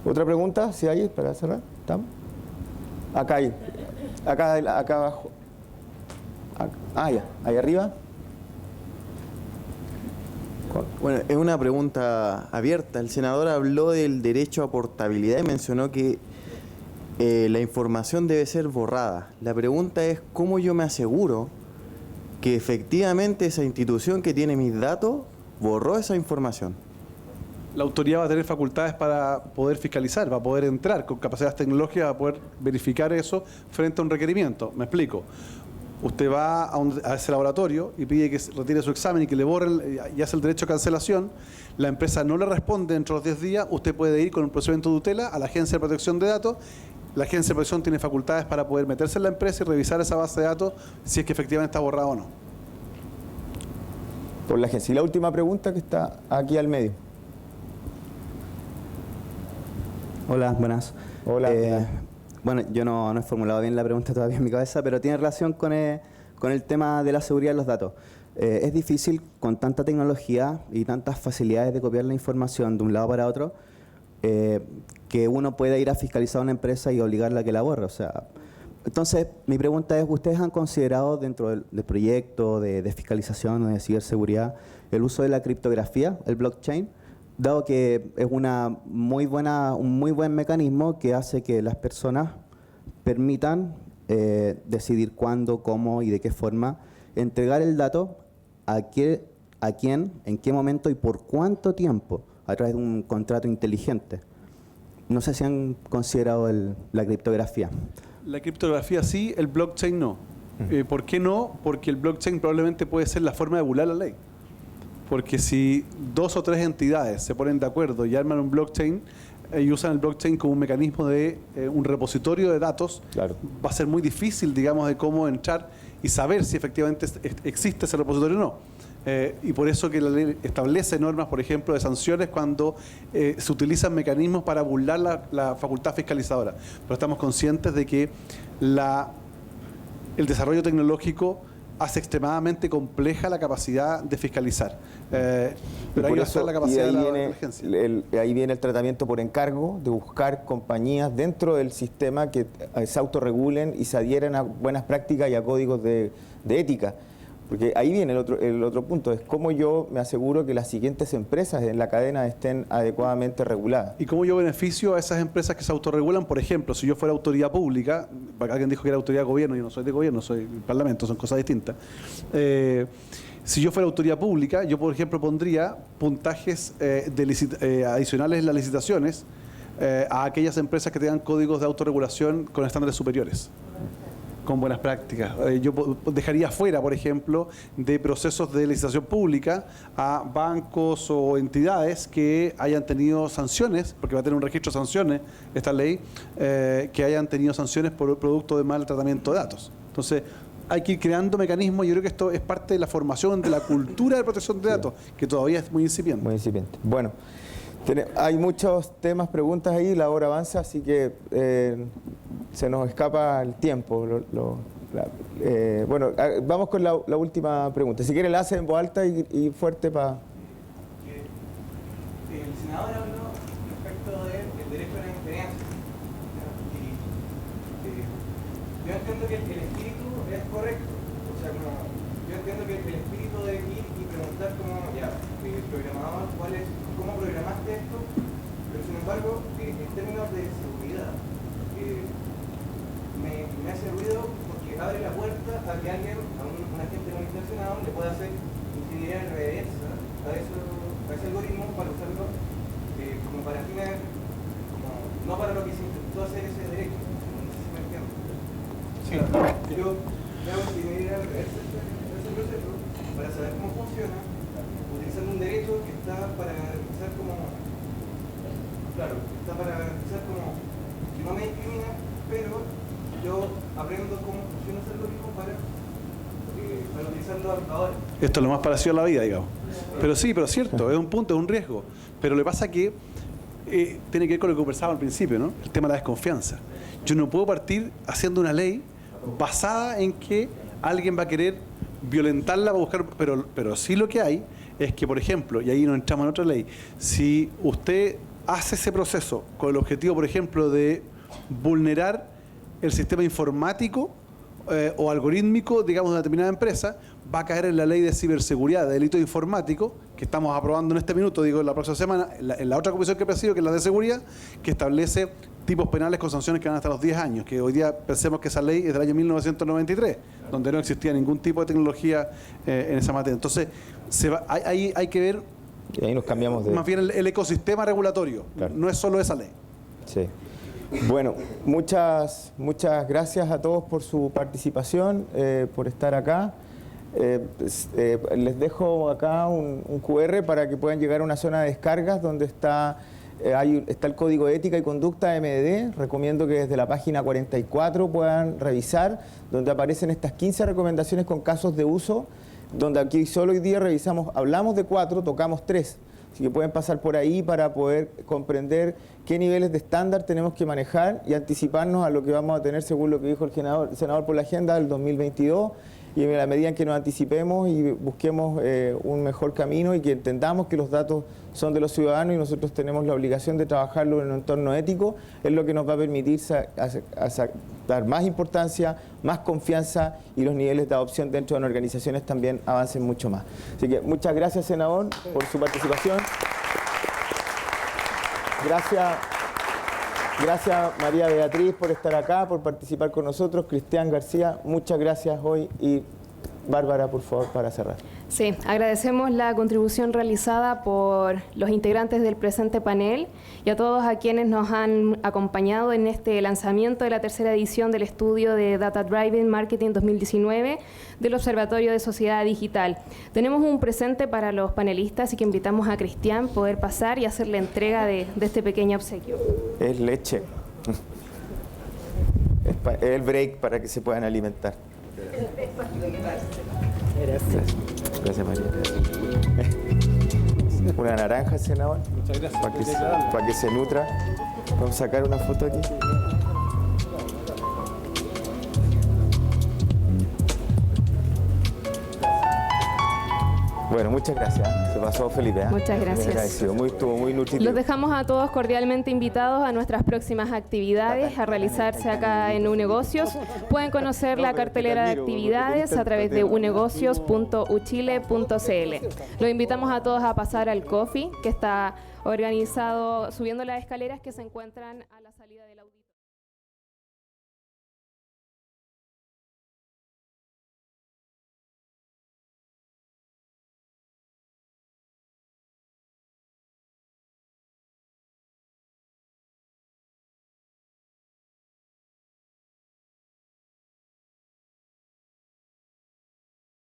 Speaker 4: ¿Otra pregunta? ¿Sí hay para cerrar? ¿Estamos? Acá abajo. Ya, ahí arriba.
Speaker 9: Bueno, es una pregunta abierta. El senador habló del derecho a portabilidad y mencionó que la información debe ser borrada. La pregunta es, ¿cómo yo me aseguro que efectivamente esa institución que tiene mis datos borró esa información?
Speaker 3: La autoridad va a tener facultades para poder fiscalizar, va a poder entrar con capacidades tecnológicas, va a poder verificar eso frente a un requerimiento. Me explico. Usted va a ese laboratorio y pide que retire su examen y que le borren y hace el derecho a cancelación. La empresa no le responde dentro de los 10 días. Usted puede ir con un procedimiento de tutela a la Agencia de Protección de Datos. La Agencia de Protección tiene facultades para poder meterse en la empresa y revisar esa base de datos si es que efectivamente está borrado o no.
Speaker 4: Por la agencia. Y la última pregunta que está aquí al medio.
Speaker 10: Hola, buenas.
Speaker 4: Hola.
Speaker 10: Bueno, yo no he formulado bien la pregunta todavía en mi cabeza, pero tiene relación con el tema de la seguridad de los datos. Es difícil con tanta tecnología y tantas facilidades de copiar la información de un lado para otro que uno pueda ir a fiscalizar a una empresa y obligarla a que la borre. O sea, entonces, mi pregunta es, ¿ustedes han considerado dentro del proyecto de fiscalización o de ciberseguridad el uso de la criptografía, el blockchain? Dado que es un muy buen mecanismo que hace que las personas permitan decidir cuándo, cómo y de qué forma entregar el dato a quién, en qué momento y por cuánto tiempo a través de un contrato inteligente. No sé si han considerado la criptografía.
Speaker 3: La criptografía sí, el blockchain no. ¿Por qué no? Porque el blockchain probablemente puede ser la forma de burlar la ley. Porque si 2 o 3 entidades se ponen de acuerdo y arman un blockchain y usan el blockchain como un mecanismo de un repositorio de datos,
Speaker 4: claro,
Speaker 3: va a ser muy difícil, digamos, de cómo entrar y saber si efectivamente existe ese repositorio o no. Y por eso que la ley establece normas, por ejemplo, de sanciones cuando se utilizan mecanismos para burlar la facultad fiscalizadora. Pero estamos conscientes de que el desarrollo tecnológico hace extremadamente compleja la capacidad de fiscalizar. Pero ahí va a estar la capacidad de la agencia.
Speaker 4: Ahí viene el tratamiento por encargo de buscar compañías dentro del sistema que se autorregulen y se adhieren a buenas prácticas y a códigos de ética. Porque ahí viene el otro punto, es cómo yo me aseguro que las siguientes empresas en la cadena estén adecuadamente reguladas.
Speaker 3: ¿Y cómo yo beneficio a esas empresas que se autorregulan? Por ejemplo, si yo fuera autoridad pública, alguien dijo que era autoridad de gobierno, yo no soy de gobierno, soy del Parlamento, son cosas distintas. Si yo fuera autoridad pública, yo por ejemplo pondría puntajes adicionales en las licitaciones a aquellas empresas que tengan códigos de autorregulación con estándares superiores, con buenas prácticas. Yo dejaría fuera, por ejemplo, de procesos de licitación pública a bancos o entidades que hayan tenido sanciones, porque va a tener un registro de sanciones esta ley, que hayan tenido sanciones por producto de mal tratamiento de datos. Entonces, hay que ir creando mecanismos. Yo creo que esto es parte de la formación de la cultura de protección de datos, que todavía es muy incipiente.
Speaker 4: Muy incipiente. Bueno, hay muchos temas, preguntas ahí, la hora avanza, así que se nos escapa el tiempo. Bueno, vamos con la última pregunta. Si quiere la hace en voz alta y fuerte para...
Speaker 11: El senador habló respecto del derecho a la inferencia. Yo entiendo que el espíritu es correcto. O sea, yo entiendo que el espíritu de ir y preguntar programador, cómo programaste esto, pero sin embargo, en términos de seguridad, me hace ruido porque abre la puerta a que alguien, un agente malintencionado, le pueda hacer ingeniería reversa a ese algoritmo para usarlo como para fines, no para lo que se intentó hacer ese derecho. No sé si me entiendo. Sí. Yo hago ingeniería reversa ese proceso para saber cómo funciona, utilizando un derecho que está para garantizar que no me discrimina, pero yo aprendo cómo funciona ese algoritmo para utilizarlo ahora.
Speaker 3: Esto es lo más parecido a la vida, digamos. Pero sí, pero es cierto, es un punto, es un riesgo. Pero le pasa que tiene que ver con lo que conversaba al principio, ¿no? El tema de la desconfianza. Yo no puedo partir haciendo una ley basada en que alguien va a querer violentarla para buscar, pero sí lo que hay es que, por ejemplo, y ahí nos entramos en otra ley, si usted hace ese proceso con el objetivo, por ejemplo, de vulnerar el sistema informático o algorítmico, digamos, de una determinada empresa, va a caer en la ley de ciberseguridad, de delito informático, que estamos aprobando en este minuto, digo, la próxima semana, en la otra comisión que presido, que es la de seguridad, que establece tipos penales con sanciones que van hasta los 10 años, que hoy día pensemos que esa ley es del año 1993, donde no existía ningún tipo de tecnología en esa materia. Entonces, hay que ver
Speaker 4: Y ahí nos cambiamos de...
Speaker 3: Más bien el ecosistema regulatorio,
Speaker 4: Claro.
Speaker 3: no es solo esa ley.
Speaker 4: Sí. Bueno, muchas gracias a todos por su participación, por estar acá. Les dejo acá un QR para que puedan llegar a una zona de descargas donde está el código de ética y conducta MDD. Recomiendo que desde la página 44 puedan revisar, donde aparecen estas 15 recomendaciones con casos de uso, donde aquí solo hoy día hablamos de 4, tocamos 3. Así que pueden pasar por ahí para poder comprender qué niveles de estándar tenemos que manejar y anticiparnos a lo que vamos a tener según lo que dijo el senador por la agenda del 2022. Y en la medida en que nos anticipemos y busquemos un mejor camino y que entendamos que los datos son de los ciudadanos y nosotros tenemos la obligación de trabajarlo en un entorno ético, es lo que nos va a permitir dar más importancia, más confianza y los niveles de adopción dentro de las organizaciones también avancen mucho más. Así que muchas gracias, senador, por su participación. Gracias María Beatriz por estar acá, por participar con nosotros. Cristian García, muchas gracias hoy. Y Bárbara, por favor, para cerrar.
Speaker 1: Sí, agradecemos la contribución realizada por los integrantes del presente panel y a todos a quienes nos han acompañado en este lanzamiento de la tercera edición del estudio de Data Driven Marketing 2019 del Observatorio de Sociedad Digital. Tenemos un presente para los panelistas y que invitamos a Cristian a poder pasar y hacer la entrega de este pequeño obsequio.
Speaker 4: Es leche. Es el break para que se puedan alimentar. Gracias, María. Una naranja, senador.
Speaker 3: Muchas gracias.
Speaker 4: Para que se nutra. Vamos a sacar una foto aquí. Bueno, muchas gracias. Se pasó Felipe.
Speaker 1: Muchas gracias.
Speaker 4: Muy agradecido. Estuvo muy nutritivo.
Speaker 1: Los dejamos a todos cordialmente invitados a nuestras próximas actividades a realizarse acá en Unegocios. Pueden conocer la cartelera de actividades a través de unegocios.uchile.cl. Los invitamos a todos a pasar al coffee que está organizado subiendo las escaleras que se encuentran a la salida del auditorio.